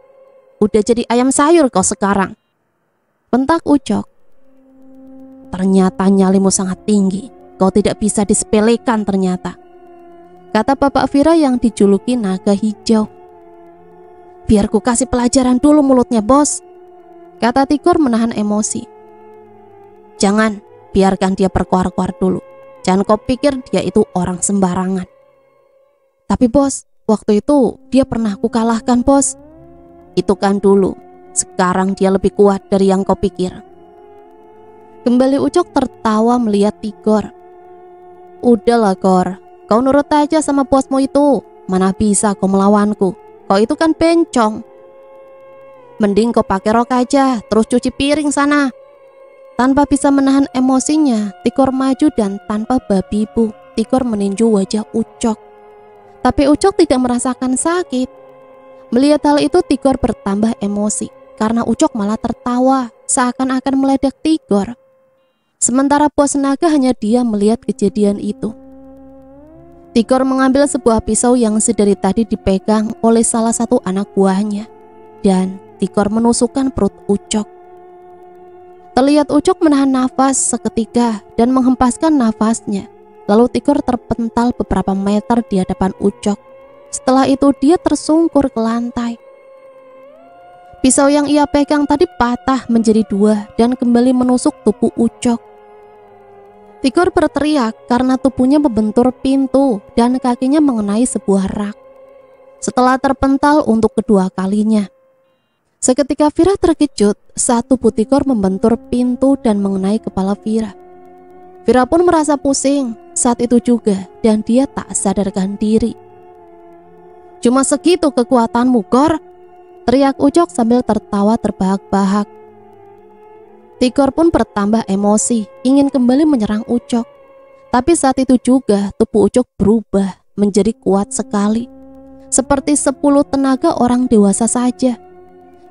Udah jadi ayam sayur kau sekarang. Bentak Ucok. Ternyata nyalimu sangat tinggi. Kau tidak bisa disepelekan ternyata. Kata bapak Vira yang dijuluki naga hijau. Biar ku kasih pelajaran dulu mulutnya bos. Kata Tigor menahan emosi. Jangan, biarkan dia berkoar-koar dulu. Jangan kau pikir dia itu orang sembarangan. Tapi bos, waktu itu dia pernah ku kalahkan bos. Itu kan dulu, sekarang dia lebih kuat dari yang kau pikir. Kembali Ucok tertawa melihat Tigor. Udahlah Gor, kau nurut aja sama bosmu itu. Mana bisa kau melawanku, kau itu kan bencong. Mending kau pakai rok aja, terus cuci piring sana. Tanpa bisa menahan emosinya, Tigor maju dan tanpa babi bu, Tigor meninju wajah Ucok. Tapi Ucok tidak merasakan sakit. Melihat hal itu Tigor bertambah emosi, karena Ucok malah tertawa, seakan-akan meledek Tigor. Sementara bos naga hanya diam melihat kejadian itu. Tigor mengambil sebuah pisau yang sedari tadi dipegang oleh salah satu anak buahnya, dan Tigor menusukkan perut Ucok. Terlihat Ucok menahan nafas seketika dan menghempaskan nafasnya. Lalu Tigor terpental beberapa meter di hadapan Ucok. Setelah itu dia tersungkur ke lantai. Pisau yang ia pegang tadi patah menjadi dua dan kembali menusuk tubuh Ucok. Tigor berteriak karena tubuhnya membentur pintu dan kakinya mengenai sebuah rak. Setelah terpental untuk kedua kalinya, seketika Vira terkejut saat tubuh Tigor membentur pintu dan mengenai kepala Vira. Vira pun merasa pusing saat itu juga dan dia tak sadarkan diri. Cuma segitu kekuatanmu, Gor? Teriak Ucok sambil tertawa terbahak-bahak. Tigor pun bertambah emosi, ingin kembali menyerang Ucok. Tapi saat itu juga tubuh Ucok berubah menjadi kuat sekali, seperti 10 tenaga orang dewasa saja.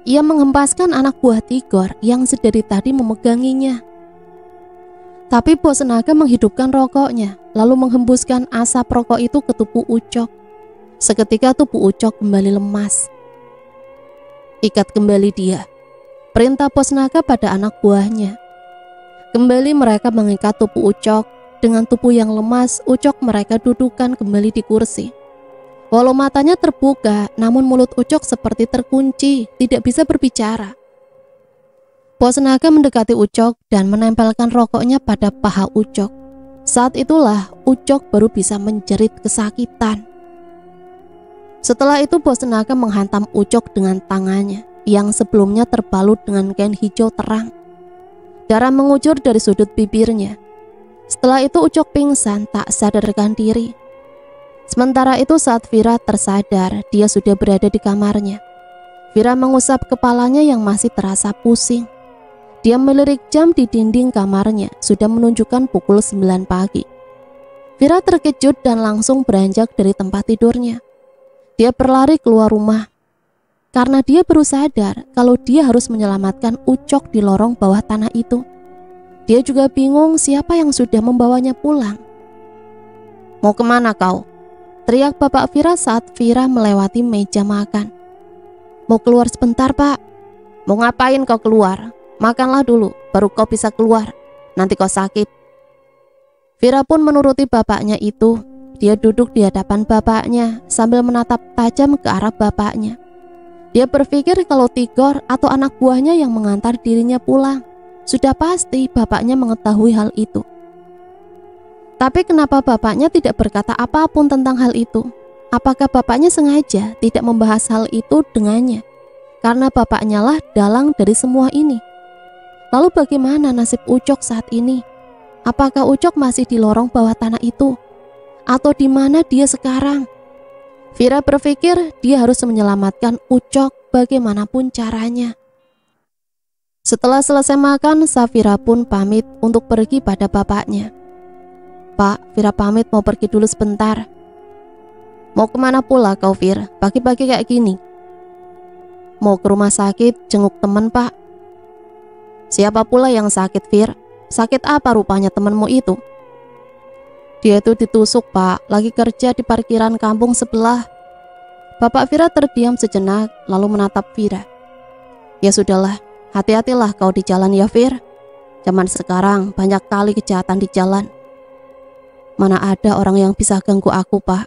Ia menghempaskan anak buah Tigor yang sedari tadi memeganginya. Tapi bos naga menghidupkan rokoknya, lalu menghembuskan asap rokok itu ke tubuh Ucok. Seketika tubuh Ucok kembali lemas. Ikat kembali dia, perintah bos naga pada anak buahnya. Kembali mereka mengikat tubuh Ucok. Dengan tubuh yang lemas, Ucok mereka dudukkan kembali di kursi. Walau matanya terbuka, namun mulut Ucok seperti terkunci, tidak bisa berbicara. Bos naga mendekati Ucok dan menempelkan rokoknya pada paha Ucok. Saat itulah Ucok baru bisa menjerit kesakitan. Setelah itu bos naga menghantam Ucok dengan tangannya yang sebelumnya terbalut dengan kain hijau terang. Darah mengucur dari sudut bibirnya. Setelah itu Ucok pingsan tak sadarkan diri. Sementara itu saat Vira tersadar, dia sudah berada di kamarnya. Vira mengusap kepalanya yang masih terasa pusing. Dia melirik jam di dinding kamarnya, sudah menunjukkan pukul 9 pagi. Vira terkejut dan langsung beranjak dari tempat tidurnya. Dia berlari keluar rumah karena dia baru sadar kalau dia harus menyelamatkan Ucok di lorong bawah tanah itu. Dia juga bingung siapa yang sudah membawanya pulang. Mau kemana kau? Teriak bapak Vira saat Vira melewati meja makan. Mau keluar sebentar pak. Mau ngapain kau keluar? Makanlah dulu, baru kau bisa keluar. Nanti kau sakit. Vira pun menuruti bapaknya itu. Dia duduk di hadapan bapaknya sambil menatap tajam ke arah bapaknya. Dia berpikir kalau Tigor atau anak buahnya yang mengantar dirinya pulang. Sudah pasti bapaknya mengetahui hal itu. Tapi kenapa bapaknya tidak berkata apapun tentang hal itu? Apakah bapaknya sengaja tidak membahas hal itu dengannya? Karena bapaknya lah dalang dari semua ini. Lalu bagaimana nasib Ucok saat ini? Apakah Ucok masih di lorong bawah tanah itu? Atau di mana dia sekarang? Vira berpikir dia harus menyelamatkan Ucok bagaimanapun caranya. Setelah selesai makan, Safira pun pamit untuk pergi pada bapaknya. Pak, Vira pamit mau pergi dulu sebentar. Mau kemana pula kau Vir? Pagi-pagi kayak gini. Mau ke rumah sakit, jenguk teman pak. Siapa pula yang sakit Vir? Sakit apa rupanya temanmu itu? Dia itu ditusuk pak, lagi kerja di parkiran kampung sebelah. Bapak Vira terdiam sejenak lalu menatap Vira. Ya sudahlah, hati-hatilah kau di jalan ya Vir. Zaman sekarang banyak kali kejahatan di jalan. Mana ada orang yang bisa ganggu aku pak.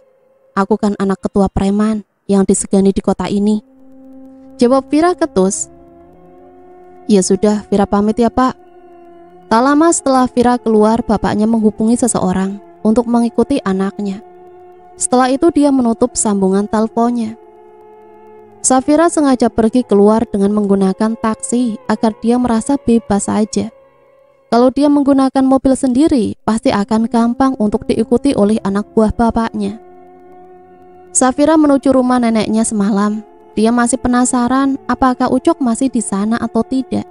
Aku kan anak ketua preman yang disegani di kota ini. Jawab Vira ketus. Ya sudah, Vira pamit ya pak. Tak lama setelah Vira keluar, bapaknya menghubungi seseorang untuk mengikuti anaknya. Setelah itu dia menutup sambungan teleponnya. Safira sengaja pergi keluar dengan menggunakan taksi agar dia merasa bebas saja. Kalau dia menggunakan mobil sendiri, pasti akan gampang untuk diikuti oleh anak buah bapaknya. Safira menuju rumah neneknya semalam. Dia masih penasaran apakah Ucok masih di sana atau tidak.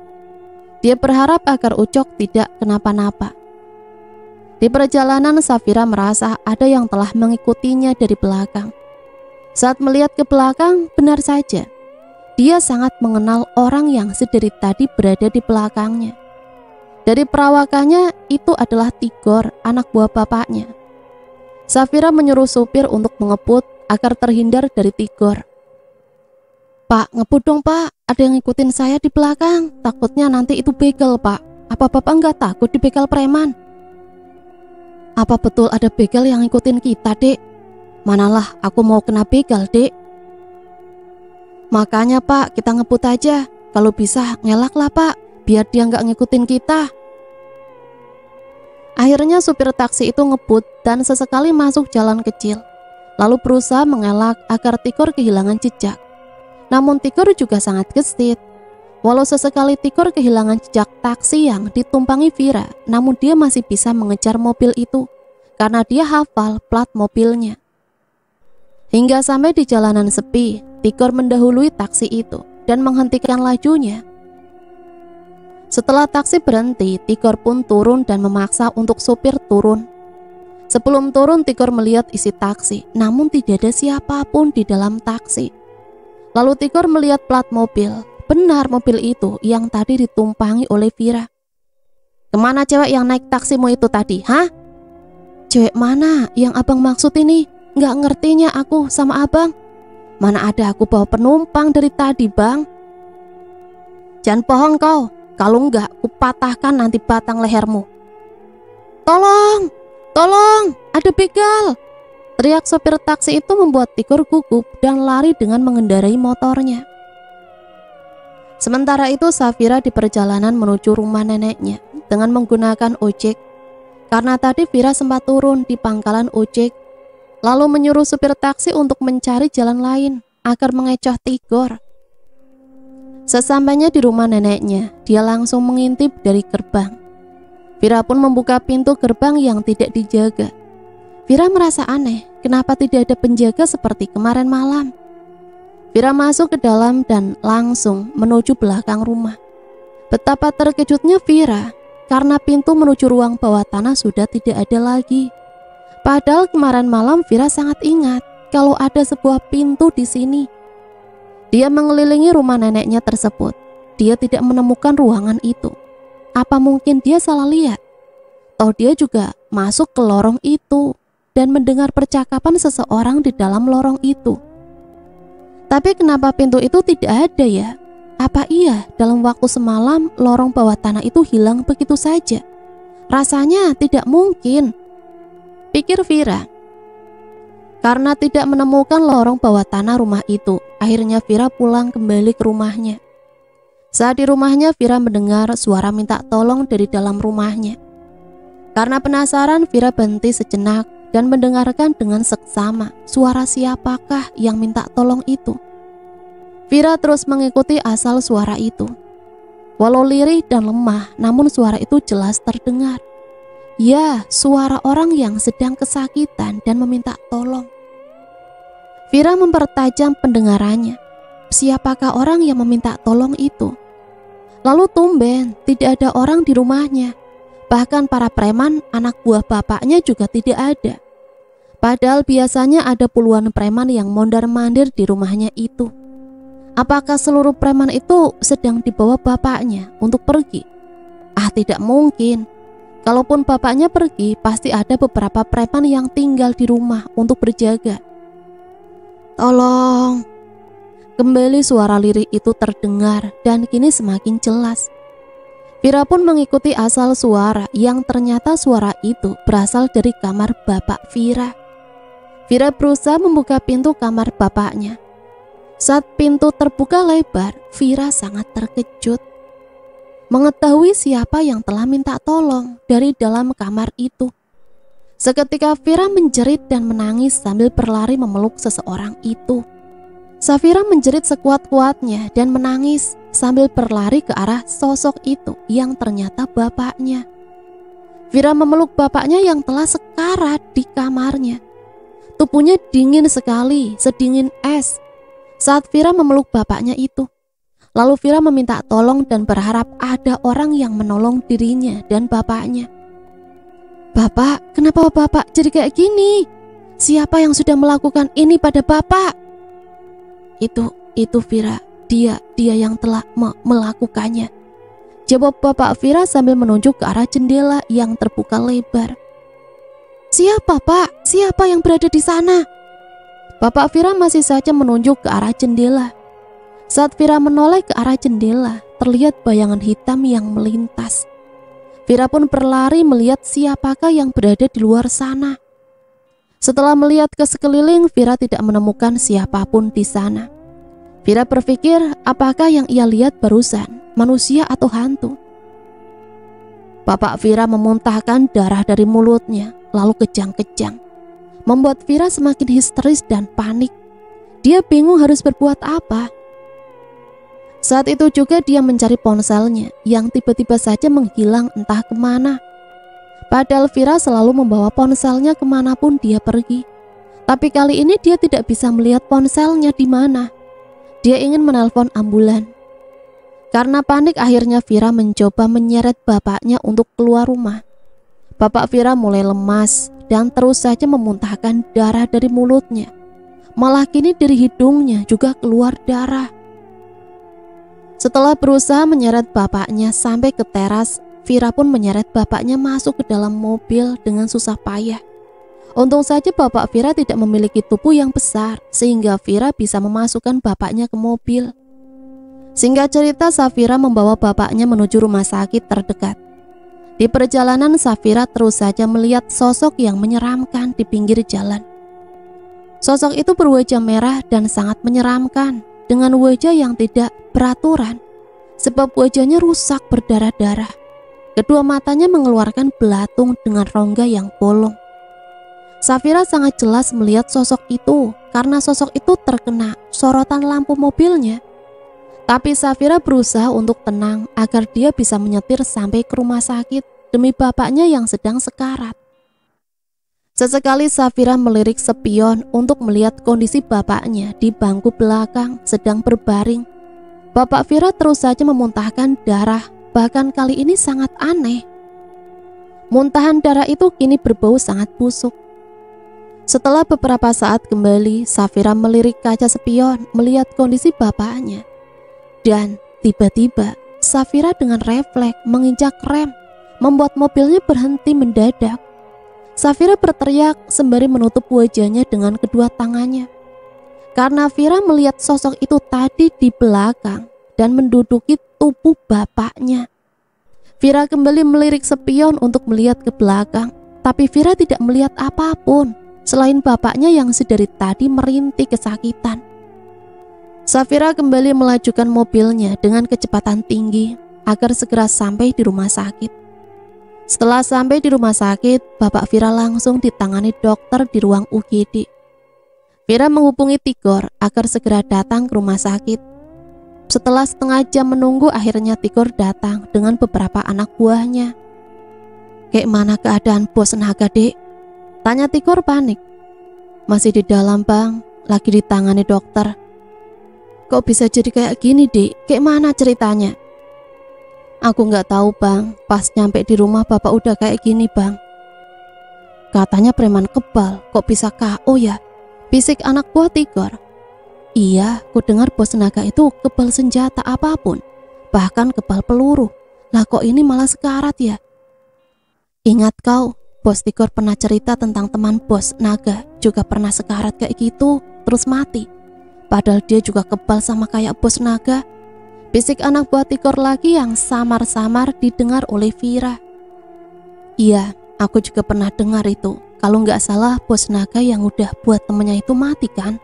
Dia berharap agar Ucok tidak kenapa-napa. Di perjalanan, Safira merasa ada yang telah mengikutinya dari belakang. Saat melihat ke belakang, benar saja, dia sangat mengenal orang yang sedari tadi berada di belakangnya. Dari perawakannya, itu adalah Tigor, anak buah bapaknya. Safira menyuruh supir untuk mengeput agar terhindar dari Tigor. "Pak, ngebut dong pak, ada yang ngikutin saya di belakang. Takutnya nanti itu begal pak. Apa bapak nggak takut dibegal preman?" "Apa betul ada begal yang ngikutin kita dek? Manalah aku mau kena begal dek." "Makanya pak, kita ngebut aja. Kalau bisa ngelak lah pak, biar dia nggak ngikutin kita." Akhirnya supir taksi itu ngebut dan sesekali masuk jalan kecil, lalu berusaha mengelak agar Tigor kehilangan jejak. Namun Tigor juga sangat gesit. Walau sesekali Tigor kehilangan jejak taksi yang ditumpangi Vira, namun dia masih bisa mengejar mobil itu karena dia hafal plat mobilnya. Hingga sampai di jalanan sepi, Tigor mendahului taksi itu dan menghentikan lajunya. Setelah taksi berhenti, Tigor pun turun dan memaksa untuk supir turun. Sebelum turun, Tigor melihat isi taksi, namun tidak ada siapapun di dalam taksi. Lalu Tigor melihat plat mobil. Benar mobil itu yang tadi ditumpangi oleh Vira. "Kemana cewek yang naik taksimu itu tadi, hah?" "Cewek mana yang abang maksud ini? Nggak ngertinya aku sama abang. Mana ada aku bawa penumpang dari tadi bang." "Jangan bohong kau. Kalau enggak, kupatahkan nanti batang lehermu." "Tolong, tolong, ada begal!" Teriak sopir taksi itu membuat Tigor gugup dan lari dengan mengendarai motornya. Sementara itu Safira di perjalanan menuju rumah neneknya dengan menggunakan ojek. Karena tadi Vira sempat turun di pangkalan ojek, lalu menyuruh supir taksi untuk mencari jalan lain agar mengecoh Tigor. Sesampainya di rumah neneknya, dia langsung mengintip dari gerbang. Vira pun membuka pintu gerbang yang tidak dijaga. Vira merasa aneh, kenapa tidak ada penjaga seperti kemarin malam. Vira masuk ke dalam dan langsung menuju belakang rumah. Betapa terkejutnya Vira, karena pintu menuju ruang bawah tanah sudah tidak ada lagi. Padahal kemarin malam Vira sangat ingat kalau ada sebuah pintu di sini. Dia mengelilingi rumah neneknya tersebut. Dia tidak menemukan ruangan itu. Apa mungkin dia salah lihat? Toh dia juga masuk ke lorong itu dan mendengar percakapan seseorang di dalam lorong itu. Tapi kenapa pintu itu tidak ada ya? Apa iya dalam waktu semalam lorong bawah tanah itu hilang begitu saja? Rasanya tidak mungkin, pikir Vira. Karena tidak menemukan lorong bawah tanah rumah itu, akhirnya Vira pulang kembali ke rumahnya. Saat di rumahnya, Vira mendengar suara minta tolong dari dalam rumahnya. Karena penasaran, Vira berhenti sejenak dan mendengarkan dengan seksama suara siapakah yang minta tolong itu. Vira terus mengikuti asal suara itu. Walau lirih dan lemah, namun suara itu jelas terdengar. Ya, suara orang yang sedang kesakitan dan meminta tolong. Vira mempertajam pendengarannya. Siapakah orang yang meminta tolong itu? Lalu tumben tidak ada orang di rumahnya. Bahkan para preman anak buah bapaknya juga tidak ada. Padahal biasanya ada puluhan preman yang mondar-mandir di rumahnya itu. Apakah seluruh preman itu sedang dibawa bapaknya untuk pergi? Tidak mungkin. Kalaupun bapaknya pergi, pasti ada beberapa preman yang tinggal di rumah untuk berjaga. Tolong. Kembali suara lirih itu terdengar dan kini semakin jelas. Vira pun mengikuti asal suara yang ternyata suara itu berasal dari kamar bapak Vira. Vira berusaha membuka pintu kamar bapaknya. Saat pintu terbuka lebar, Vira sangat terkejut mengetahui siapa yang telah minta tolong dari dalam kamar itu. Seketika Vira menjerit dan menangis sambil berlari memeluk seseorang itu. Safira menjerit sekuat-kuatnya dan menangis sambil berlari ke arah sosok itu yang ternyata bapaknya. Vira memeluk bapaknya yang telah sekarat di kamarnya. Tubuhnya dingin sekali, sedingin es saat Vira memeluk bapaknya itu. Lalu Vira meminta tolong dan berharap ada orang yang menolong dirinya dan bapaknya. "Bapak, kenapa bapak jadi kayak gini? Siapa yang sudah melakukan ini pada bapak?" Itu Vira, dia yang telah melakukannya, jawab bapak Vira sambil menunjuk ke arah jendela yang terbuka lebar. "Siapa, Pak? Siapa yang berada di sana?" Bapak Vira masih saja menunjuk ke arah jendela. Saat Vira menoleh ke arah jendela, terlihat bayangan hitam yang melintas. Vira pun berlari melihat siapakah yang berada di luar sana. Setelah melihat ke sekeliling, Vira tidak menemukan siapapun di sana. Vira berpikir, apakah yang ia lihat barusan, manusia atau hantu? Bapak Vira memuntahkan darah dari mulutnya, lalu kejang-kejang, membuat Vira semakin histeris dan panik. Dia bingung harus berbuat apa. Saat itu juga dia mencari ponselnya yang tiba-tiba saja menghilang entah kemana. Padahal Vira selalu membawa ponselnya kemanapun dia pergi. Tapi kali ini dia tidak bisa melihat ponselnya di mana. Dia ingin menelpon ambulan. Karena panik akhirnya Vira mencoba menyeret bapaknya untuk keluar rumah. Bapak Vira mulai lemas dan terus saja memuntahkan darah dari mulutnya. Malah kini dari hidungnya juga keluar darah. Setelah berusaha menyeret bapaknya sampai ke teras, Vira pun menyeret bapaknya masuk ke dalam mobil dengan susah payah. Untung saja bapak Vira tidak memiliki tubuh yang besar sehingga Vira bisa memasukkan bapaknya ke mobil. Singkat cerita, Safira membawa bapaknya menuju rumah sakit terdekat. Di perjalanan, Safira terus saja melihat sosok yang menyeramkan di pinggir jalan. Sosok itu berwajah merah dan sangat menyeramkan, dengan wajah yang tidak beraturan, sebab wajahnya rusak berdarah-darah. Kedua matanya mengeluarkan belatung dengan rongga yang bolong. Safira sangat jelas melihat sosok itu karena sosok itu terkena sorotan lampu mobilnya. Tapi Safira berusaha untuk tenang agar dia bisa menyetir sampai ke rumah sakit demi bapaknya yang sedang sekarat. Sesekali Safira melirik spion untuk melihat kondisi bapaknya di bangku belakang sedang berbaring. Bapak Vira terus saja memuntahkan darah, bahkan kali ini sangat aneh. Muntahan darah itu kini berbau sangat busuk. Setelah beberapa saat kembali, Safira melirik kaca spion melihat kondisi bapaknya. Dan tiba-tiba Safira dengan refleks menginjak rem, membuat mobilnya berhenti mendadak. Safira berteriak sembari menutup wajahnya dengan kedua tangannya. Karena Vira melihat sosok itu tadi di belakang dan menduduki tubuh bapaknya. Vira kembali melirik spion untuk melihat ke belakang, tapi Vira tidak melihat apapun selain bapaknya yang sedari tadi merintih kesakitan. Safira kembali melajukan mobilnya dengan kecepatan tinggi agar segera sampai di rumah sakit. Setelah sampai di rumah sakit, Bapak Vira langsung ditangani dokter di ruang UGD. Vira menghubungi Tigor agar segera datang ke rumah sakit. Setelah setengah jam menunggu, akhirnya Tigor datang dengan beberapa anak buahnya. "Kayak mana keadaan bos Naga, Dek?" tanya Tigor panik. "Masih di dalam, Bang, lagi ditangani dokter." "Kok bisa jadi kayak gini, Dek? Kayak mana ceritanya?" "Aku nggak tahu, Bang. Pas nyampe di rumah bapak udah kayak gini, Bang." "Katanya preman kebal, kok bisa KO ya?" bisik anak buah Tigor. "Iya, ku dengar bos Naga itu kebal senjata apapun, bahkan kebal peluru. Lah kok ini malah sekarat ya?" "Ingat kau, bos Tigor pernah cerita tentang teman bos Naga juga pernah sekarat kayak gitu, terus mati. Padahal dia juga kebal sama kayak bos Naga," bisik anak buah Tigor lagi yang samar-samar didengar oleh Vira. "Iya, aku juga pernah dengar itu. Kalau nggak salah bos Naga yang udah buat temennya itu mati kan?"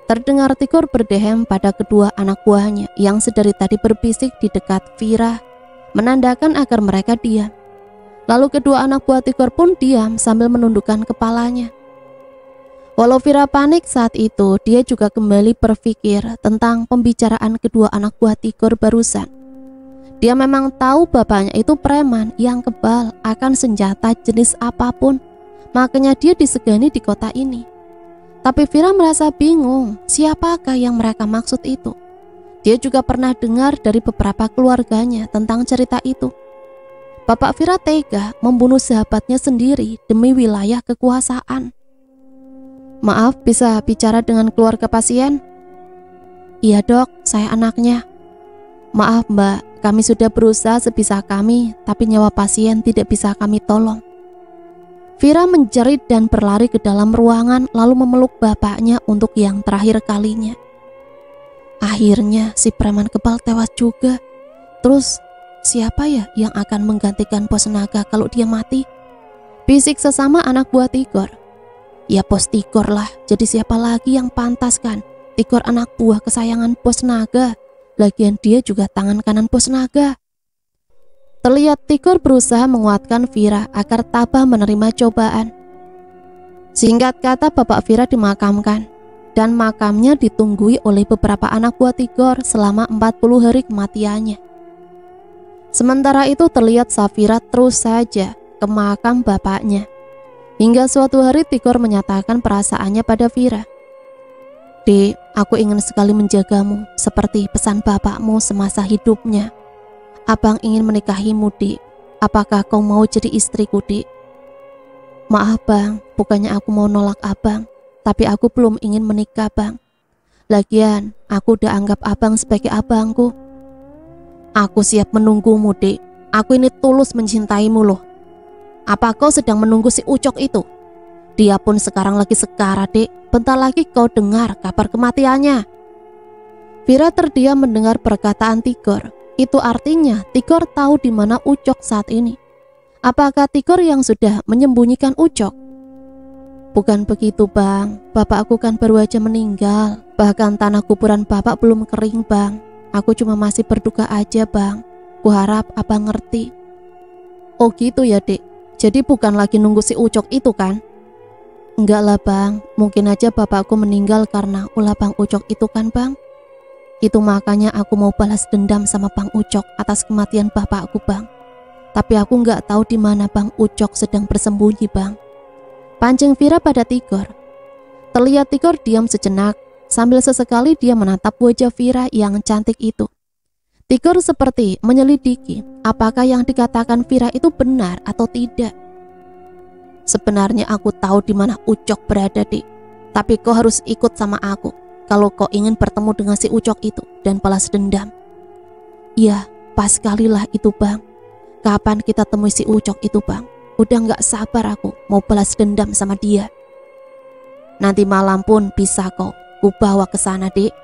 Terdengar Tigor berdehem pada kedua anak buahnya yang sedari tadi berbisik di dekat Vira, menandakan agar mereka diam. Lalu kedua anak buah Tigor pun diam sambil menundukkan kepalanya. Walau Vira panik saat itu, dia juga kembali berpikir tentang pembicaraan kedua anak buah Tigor barusan. Dia memang tahu bapaknya itu preman yang kebal akan senjata jenis apapun, makanya dia disegani di kota ini. Tapi Vira merasa bingung, siapakah yang mereka maksud itu? Dia juga pernah dengar dari beberapa keluarganya tentang cerita itu. Bapak Vira tega membunuh sahabatnya sendiri demi wilayah kekuasaan. Maaf, bisa bicara dengan keluarga pasien? Iya dok, saya anaknya. Maaf mbak, kami sudah berusaha sebisa kami, tapi nyawa pasien tidak bisa kami tolong. Vira menjerit dan berlari ke dalam ruangan lalu memeluk bapaknya untuk yang terakhir kalinya. Akhirnya si preman kebal tewas juga. Terus siapa ya yang akan menggantikan Bos Naga kalau dia mati? Bisik sesama anak buah Tigor. Ya Bos Tigor lah, jadi siapa lagi yang pantas kan? Tigor anak buah kesayangan Bos Naga. Lagian dia juga tangan kanan Bos Naga. Terlihat Tigor berusaha menguatkan Vira agar tabah menerima cobaan. Singkat kata Bapak Vira dimakamkan, dan makamnya ditunggui oleh beberapa anak buah Tigor selama 40 hari kematiannya. Sementara itu terlihat Safira terus saja ke makam bapaknya. Hingga suatu hari Tigor menyatakan perasaannya pada Vira. Dek, aku ingin sekali menjagamu seperti pesan bapakmu semasa hidupnya. Abang ingin menikahimu, Dek. Apakah kau mau jadi istriku, Dek? Maaf bang, bukannya aku mau nolak abang, tapi aku belum ingin menikah bang. Lagian, aku udah anggap abang sebagai abangku. Aku siap menunggumu, Dek. Aku ini tulus mencintaimu loh. Apa kau sedang menunggu si Ucok itu? Dia pun sekarang lagi sekara, Dek. Bentar lagi kau dengar kabar kematiannya. Vira terdiam mendengar perkataan Tigor. Itu artinya Tigor tahu di mana Ucok saat ini. Apakah Tigor yang sudah menyembunyikan Ucok? Bukan begitu bang, bapak aku kan baru aja meninggal. Bahkan tanah kuburan bapak belum kering bang. Aku cuma masih berduka aja bang. Kuharap abang ngerti. Oh gitu ya dek, jadi bukan lagi nunggu si Ucok itu kan? Enggak lah bang, mungkin aja bapakku meninggal karena ulah Bang Ucok itu kan bang. Itu makanya aku mau balas dendam sama Bang Ucok atas kematian bapakku bang. Tapi aku nggak tahu di mana Bang Ucok sedang bersembunyi bang. Pancing Vira pada Tigor. Terlihat Tigor diam sejenak, sambil sesekali dia menatap wajah Vira yang cantik itu. Tigor seperti menyelidiki apakah yang dikatakan Vira itu benar atau tidak. Sebenarnya aku tahu di mana Ucok berada, Dik. Tapi kau harus ikut sama aku kalau kau ingin bertemu dengan si Ucok itu dan balas dendam. Iya, pas sekali lah itu bang. Kapan kita temui si Ucok itu bang? Udah gak sabar aku mau balas dendam sama dia. Nanti malam pun bisa kok ku bawa ke sana, Dik.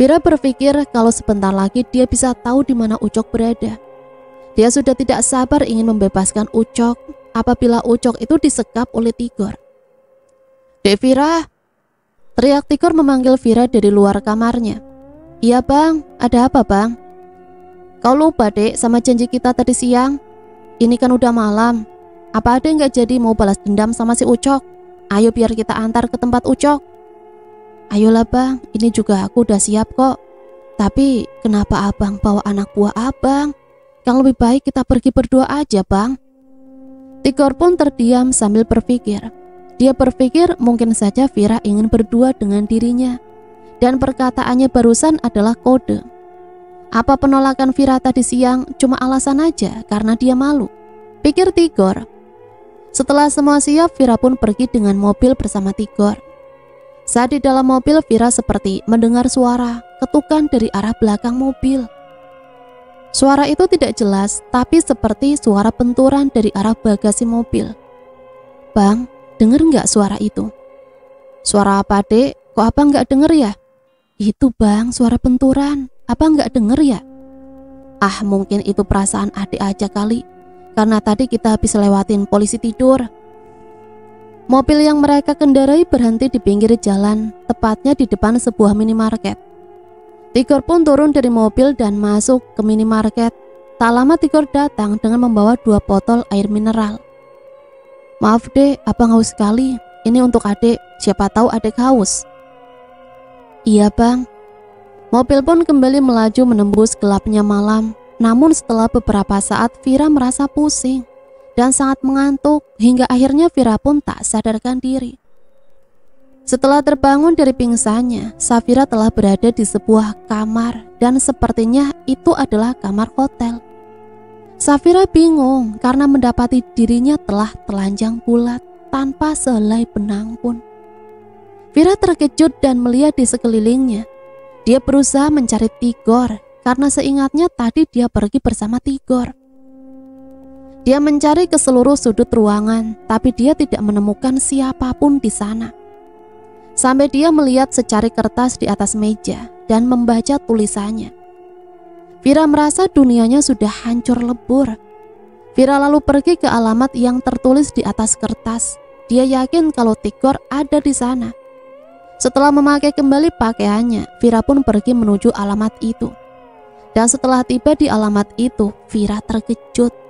Vira berpikir kalau sebentar lagi dia bisa tahu di mana Ucok berada. Dia sudah tidak sabar ingin membebaskan Ucok apabila Ucok itu disekap oleh Tigor. Dek Vira, teriak Tigor memanggil Vira dari luar kamarnya. Iya bang, ada apa bang? Kau lupa dek sama janji kita tadi siang? Ini kan udah malam. Apa ada yang gak jadi mau balas dendam sama si Ucok? Ayo biar kita antar ke tempat Ucok. Ayolah bang, ini juga aku udah siap kok. Tapi kenapa abang bawa anak buah abang? Yang lebih baik kita pergi berdua aja bang. Tigor pun terdiam sambil berpikir. Dia berpikir mungkin saja Vira ingin berdua dengan dirinya. Dan perkataannya barusan adalah kode. Apa penolakan Vira tadi siang cuma alasan aja karena dia malu? Pikir Tigor. Setelah semua siap, Vira pun pergi dengan mobil bersama Tigor. Saat di dalam mobil, Vira seperti mendengar suara ketukan dari arah belakang mobil. Suara itu tidak jelas, tapi seperti suara benturan dari arah bagasi mobil. Bang, denger nggak suara itu? Suara apa dek? Kok abang nggak denger ya? Itu bang, suara benturan. Abang nggak denger ya? Ah, mungkin itu perasaan adik aja kali. Karena tadi kita habis lewatin polisi tidur. Mobil yang mereka kendarai berhenti di pinggir jalan, tepatnya di depan sebuah minimarket. Tigor pun turun dari mobil dan masuk ke minimarket. Tak lama Tigor datang dengan membawa 2 botol air mineral. Maaf dek, abang haus sekali. Ini untuk adik, siapa tahu adik haus. Iya bang. Mobil pun kembali melaju menembus gelapnya malam. Namun setelah beberapa saat Vira merasa pusing dan sangat mengantuk hingga akhirnya Vira pun tak sadarkan diri. Setelah terbangun dari pingsannya, Safira telah berada di sebuah kamar dan sepertinya itu adalah kamar hotel. Safira bingung karena mendapati dirinya telah telanjang bulat tanpa sehelai benang pun. Vira terkejut dan melihat di sekelilingnya. Dia berusaha mencari Tigor karena seingatnya tadi dia pergi bersama Tigor. Dia mencari ke seluruh sudut ruangan, tapi dia tidak menemukan siapapun di sana. Sampai dia melihat secari kertas di atas meja dan membaca tulisannya. Vira merasa dunianya sudah hancur lebur. Vira lalu pergi ke alamat yang tertulis di atas kertas. Dia yakin kalau Tigor ada di sana. Setelah memakai kembali pakaiannya, Vira pun pergi menuju alamat itu. Dan setelah tiba di alamat itu, Vira terkejut.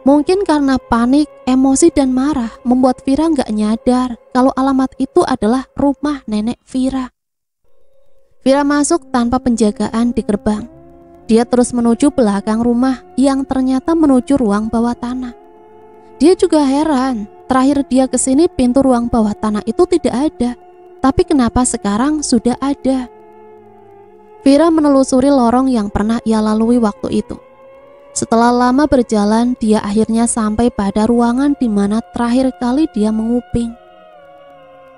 Mungkin karena panik, emosi dan marah membuat Vira nggak nyadar kalau alamat itu adalah rumah nenek Vira. Vira masuk tanpa penjagaan di gerbang. Dia terus menuju belakang rumah yang ternyata menuju ruang bawah tanah. Dia juga heran, terakhir dia kesini pintu ruang bawah tanah itu tidak ada. Tapi kenapa sekarang sudah ada? Vira menelusuri lorong yang pernah ia lalui waktu itu. Setelah lama berjalan, dia akhirnya sampai pada ruangan di mana terakhir kali dia menguping.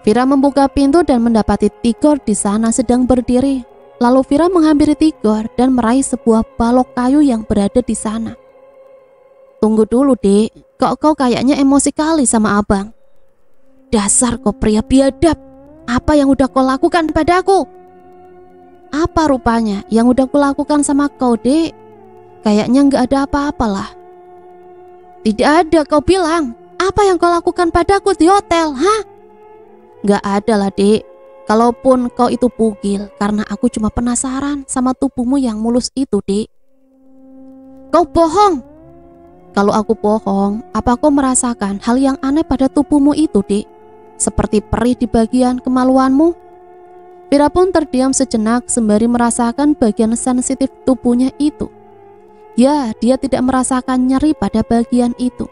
Vira membuka pintu dan mendapati Tigor di sana sedang berdiri. Lalu Vira menghampiri Tigor dan meraih sebuah balok kayu yang berada di sana. Tunggu dulu, Dek. Kok kau kayaknya emosi kali sama abang? Dasar kau pria biadab. Apa yang udah kau lakukan padaku? Apa rupanya yang udah kau lakukan sama kau, Dek? Kayaknya nggak ada apa-apalah. Tidak ada, kau bilang. Apa yang kau lakukan padaku di hotel, hah? Nggak ada lah, Dek. Kalaupun kau itu bugil, karena aku cuma penasaran sama tubuhmu yang mulus itu, Dek. Kau bohong. Kalau aku bohong, apa kau merasakan hal yang aneh pada tubuhmu itu, Dek? Seperti perih di bagian kemaluanmu? Vira pun terdiam sejenak sembari merasakan bagian sensitif tubuhnya itu. Ya, dia tidak merasakan nyeri pada bagian itu.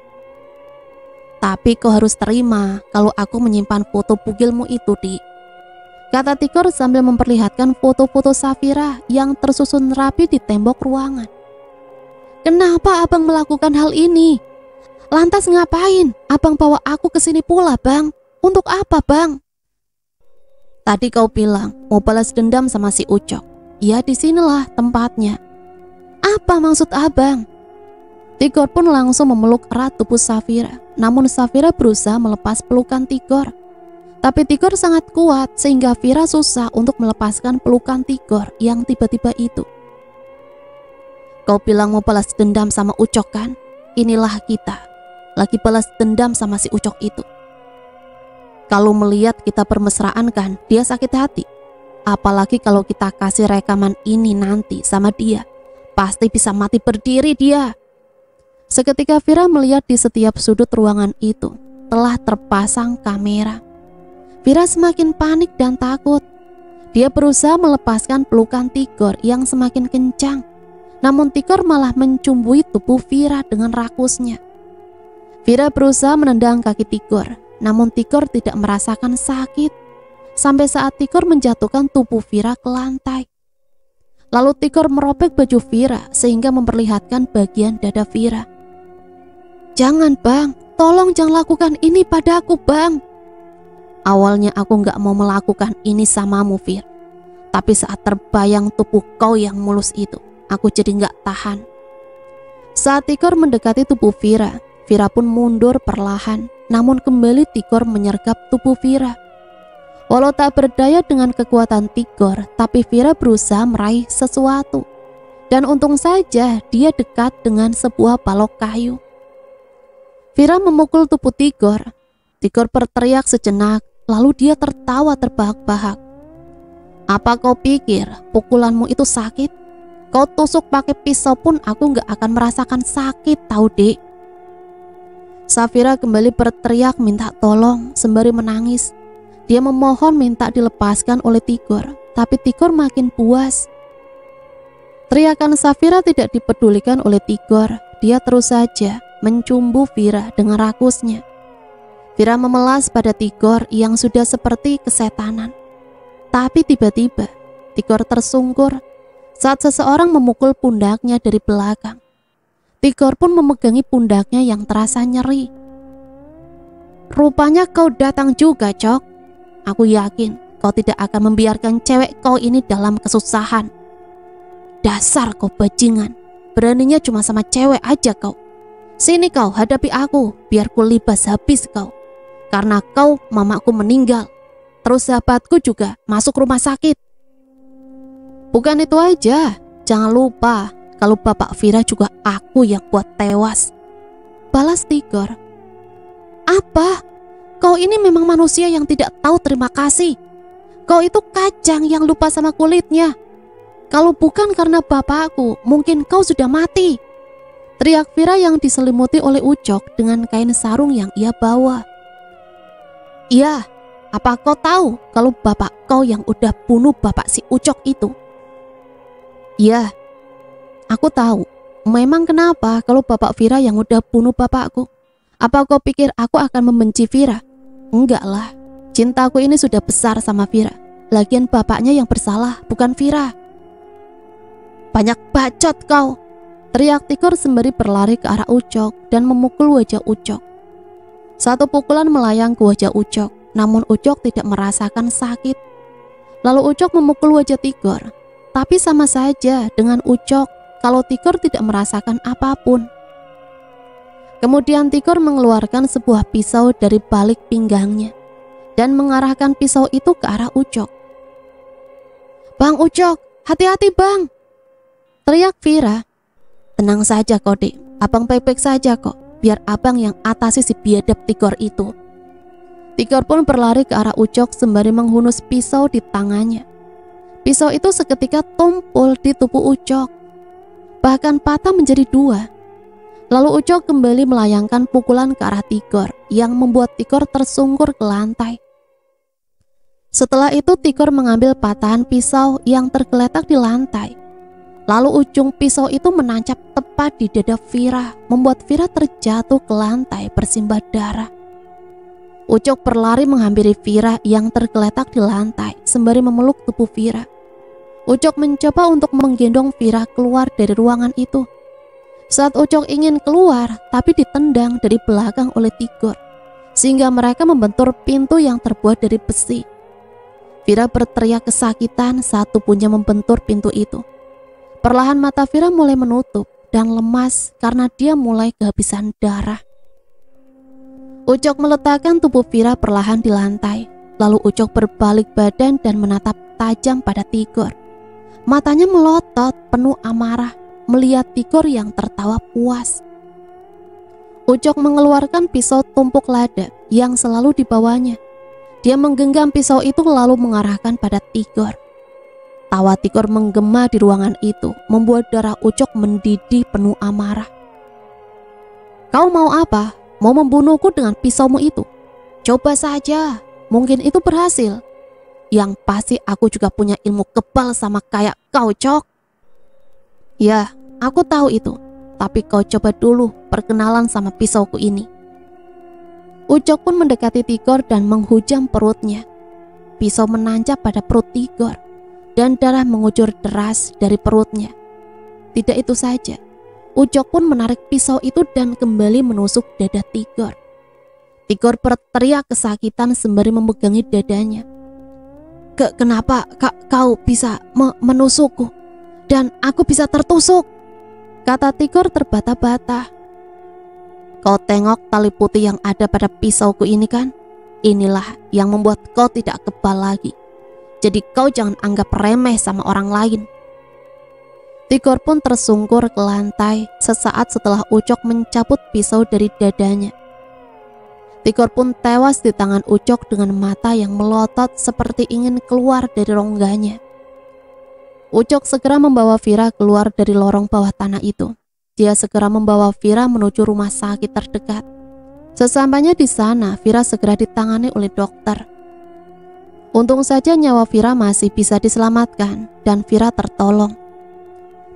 Tapi kau harus terima kalau aku menyimpan foto bugilmu itu, Dik. Kata Tigor sambil memperlihatkan foto-foto Safira yang tersusun rapi di tembok ruangan. Kenapa abang melakukan hal ini? Lantas ngapain abang bawa aku ke sini pula, Bang? Untuk apa, Bang? Tadi kau bilang mau balas dendam sama si Ucok. Ya, disinilah tempatnya. Apa maksud abang? Tigor pun langsung memeluk erat tubuh Safira. Namun Safira berusaha melepas pelukan Tigor. Tapi Tigor sangat kuat sehingga Vira susah untuk melepaskan pelukan Tigor yang tiba-tiba itu. Kau bilang mau balas dendam sama Ucok kan? Inilah kita, lagi balas dendam sama si Ucok itu. Kalau melihat kita bermesraan kan, dia sakit hati. Apalagi kalau kita kasih rekaman ini nanti sama dia. Pasti bisa mati berdiri dia. Seketika Vira melihat di setiap sudut ruangan itu telah terpasang kamera. Vira semakin panik dan takut. Dia berusaha melepaskan pelukan Tigor yang semakin kencang. Namun Tigor malah mencumbui tubuh Vira dengan rakusnya. Vira berusaha menendang kaki Tigor, namun Tigor tidak merasakan sakit. Sampai saat Tigor menjatuhkan tubuh Vira ke lantai. Lalu Tigor merobek baju Vira sehingga memperlihatkan bagian dada Vira. Jangan, Bang, tolong jangan lakukan ini padaku, Bang. Awalnya aku gak mau melakukan ini samamu, Vir. Tapi saat terbayang tubuh kau yang mulus itu, aku jadi gak tahan. Saat Tigor mendekati tubuh Vira, Vira pun mundur perlahan. Namun kembali Tigor menyergap tubuh Vira. Walau tak berdaya dengan kekuatan Tigor, tapi Vira berusaha meraih sesuatu. Dan untung saja dia dekat dengan sebuah balok kayu. Vira memukul tubuh Tigor. Tigor berteriak sejenak, lalu dia tertawa terbahak-bahak. Apa kau pikir pukulanmu itu sakit? Kau tusuk pakai pisau pun aku gak akan merasakan sakit, tahu, Dek. Safira kembali berteriak minta tolong sembari menangis. Dia memohon minta dilepaskan oleh Tigor, tapi Tigor makin puas. Teriakan Safira tidak dipedulikan oleh Tigor. Dia terus saja mencumbu Vira dengan rakusnya. Vira memelas pada Tigor yang sudah seperti kesetanan. Tapi tiba-tiba Tigor tersungkur saat seseorang memukul pundaknya dari belakang. Tigor pun memegangi pundaknya yang terasa nyeri. Rupanya kau datang juga, Cok. Aku yakin kau tidak akan membiarkan cewek kau ini dalam kesusahan. Dasar kau bajingan, beraninya cuma sama cewek aja kau. Sini kau hadapi aku, biar ku libas habis kau. Karena kau mamaku meninggal, terus sahabatku juga masuk rumah sakit. Bukan itu aja, jangan lupa kalau bapak Vira juga aku yang buat tewas, balas Tigor. Apa? Kau ini memang manusia yang tidak tahu terima kasih. Kau itu kacang yang lupa sama kulitnya. Kalau bukan karena bapakku, mungkin kau sudah mati. Teriak Vira yang diselimuti oleh Ucok dengan kain sarung yang ia bawa. Iya, apa kau tahu kalau bapak kau yang udah bunuh bapak si Ucok itu? Iya, aku tahu. Memang kenapa kalau bapak Vira yang udah bunuh bapakku? Apa kau pikir aku akan membenci Vira? Enggak lah, cintaku ini sudah besar sama Vira. Lagian bapaknya yang bersalah, bukan Vira. Banyak bacot kau, teriak Tigor sembari berlari ke arah Ucok dan memukul wajah Ucok. Satu pukulan melayang ke wajah Ucok, namun Ucok tidak merasakan sakit. Lalu Ucok memukul wajah Tigor, tapi sama saja dengan Ucok kalau Tigor tidak merasakan apapun. Kemudian Tigor mengeluarkan sebuah pisau dari balik pinggangnya dan mengarahkan pisau itu ke arah Ucok. Bang Ucok, hati-hati bang, teriak Vira. Tenang saja kau dek, abang baik-baik saja kok, biar abang yang atasi si biadab Tigor itu. Tigor pun berlari ke arah Ucok sembari menghunus pisau di tangannya. Pisau itu seketika tumpul di tubuh Ucok, bahkan patah menjadi dua. Lalu Ucok kembali melayangkan pukulan ke arah Tigor yang membuat Tigor tersungkur ke lantai. Setelah itu Tigor mengambil patahan pisau yang tergeletak di lantai. Lalu ujung pisau itu menancap tepat di dada Vira, membuat Vira terjatuh ke lantai bersimbah darah. Ucok berlari menghampiri Vira yang tergeletak di lantai sembari memeluk tubuh Vira. Ucok mencoba untuk menggendong Vira keluar dari ruangan itu. Saat Ucok ingin keluar, tapi ditendang dari belakang oleh Tigor, sehingga mereka membentur pintu yang terbuat dari besi. Vira berteriak kesakitan saat tubuhnya membentur pintu itu. Perlahan mata Vira mulai menutup dan lemas karena dia mulai kehabisan darah. Ucok meletakkan tubuh Vira perlahan di lantai. Lalu Ucok berbalik badan dan menatap tajam pada Tigor. Matanya melotot penuh amarah melihat Tigor yang tertawa puas. Ucok mengeluarkan pisau tumpuk lada yang selalu dibawanya. Dia menggenggam pisau itu lalu mengarahkan pada Tigor. Tawa Tigor menggema di ruangan itu, membuat darah Ucok mendidih penuh amarah. Kau mau apa? Mau membunuhku dengan pisaumu itu? Coba saja, mungkin itu berhasil. Yang pasti aku juga punya ilmu kebal sama kayak kau, Cok. Ya, aku tahu itu. Tapi kau coba dulu perkenalan sama pisauku ini. Ucok pun mendekati Tigor dan menghujam perutnya. Pisau menancap pada perut Tigor dan darah mengucur deras dari perutnya. Tidak itu saja, Ucok pun menarik pisau itu dan kembali menusuk dada Tigor. Tigor berteriak kesakitan sembari memegangi dadanya. Kenapa kau bisa menusukku dan aku bisa tertusuk? Kata Tigor terbata-bata. Kau tengok tali putih yang ada pada pisauku ini kan? Inilah yang membuat kau tidak kebal lagi. Jadi kau jangan anggap remeh sama orang lain. Tigor pun tersungkur ke lantai sesaat setelah Ucok mencabut pisau dari dadanya. Tigor pun tewas di tangan Ucok dengan mata yang melotot seperti ingin keluar dari rongganya. Ucok segera membawa Vira keluar dari lorong bawah tanah itu. Dia segera membawa Vira menuju rumah sakit terdekat. Sesampainya di sana, Vira segera ditangani oleh dokter. Untung saja nyawa Vira masih bisa diselamatkan dan Vira tertolong.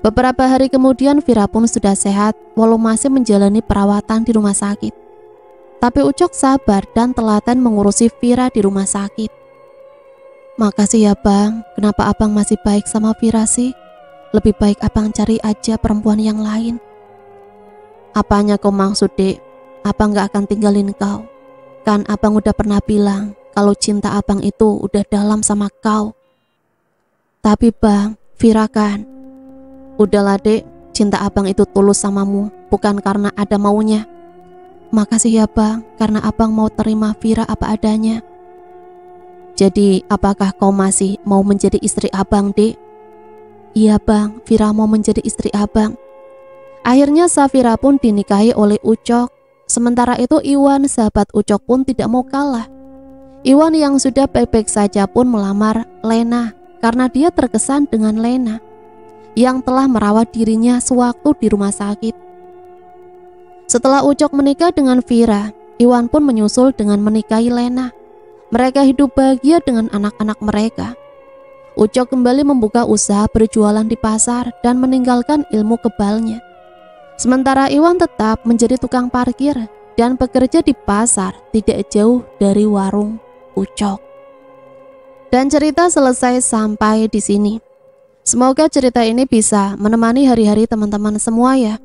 Beberapa hari kemudian Vira pun sudah sehat walau masih menjalani perawatan di rumah sakit. Tapi Ucok sabar dan telaten mengurusi Vira di rumah sakit. Makasih ya bang, kenapa abang masih baik sama Vira sih? Lebih baik abang cari aja perempuan yang lain. Apanya kau maksud dek? Abang gak akan tinggalin kau. Kan abang udah pernah bilang kalau cinta abang itu udah dalam sama kau. Tapi bang, Vira kan. Udahlah dek, cinta abang itu tulus samamu, bukan karena ada maunya. Makasih ya bang, karena abang mau terima Vira apa adanya. Jadi apakah kau masih mau menjadi istri abang dek? Iya bang, Vira mau menjadi istri abang. Akhirnya Safira pun dinikahi oleh Ucok. Sementara itu Iwan sahabat Ucok pun tidak mau kalah. Iwan yang sudah baik-baik saja pun melamar Lena karena dia terkesan dengan Lena yang telah merawat dirinya sewaktu di rumah sakit. Setelah Ucok menikah dengan Vira, Iwan pun menyusul dengan menikahi Lena. Mereka hidup bahagia dengan anak-anak mereka. Ucok kembali membuka usaha berjualan di pasar dan meninggalkan ilmu kebalnya. Sementara Iwan tetap menjadi tukang parkir dan bekerja di pasar tidak jauh dari warung Ucok. Dan cerita selesai sampai di sini. Semoga cerita ini bisa menemani hari-hari teman-teman semua ya.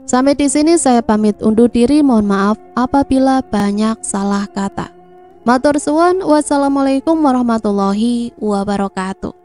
Sampai di sini saya pamit undur diri. Mohon maaf apabila banyak salah kata. Matur suwun. Wassalamualaikum warahmatullahi wabarakatuh.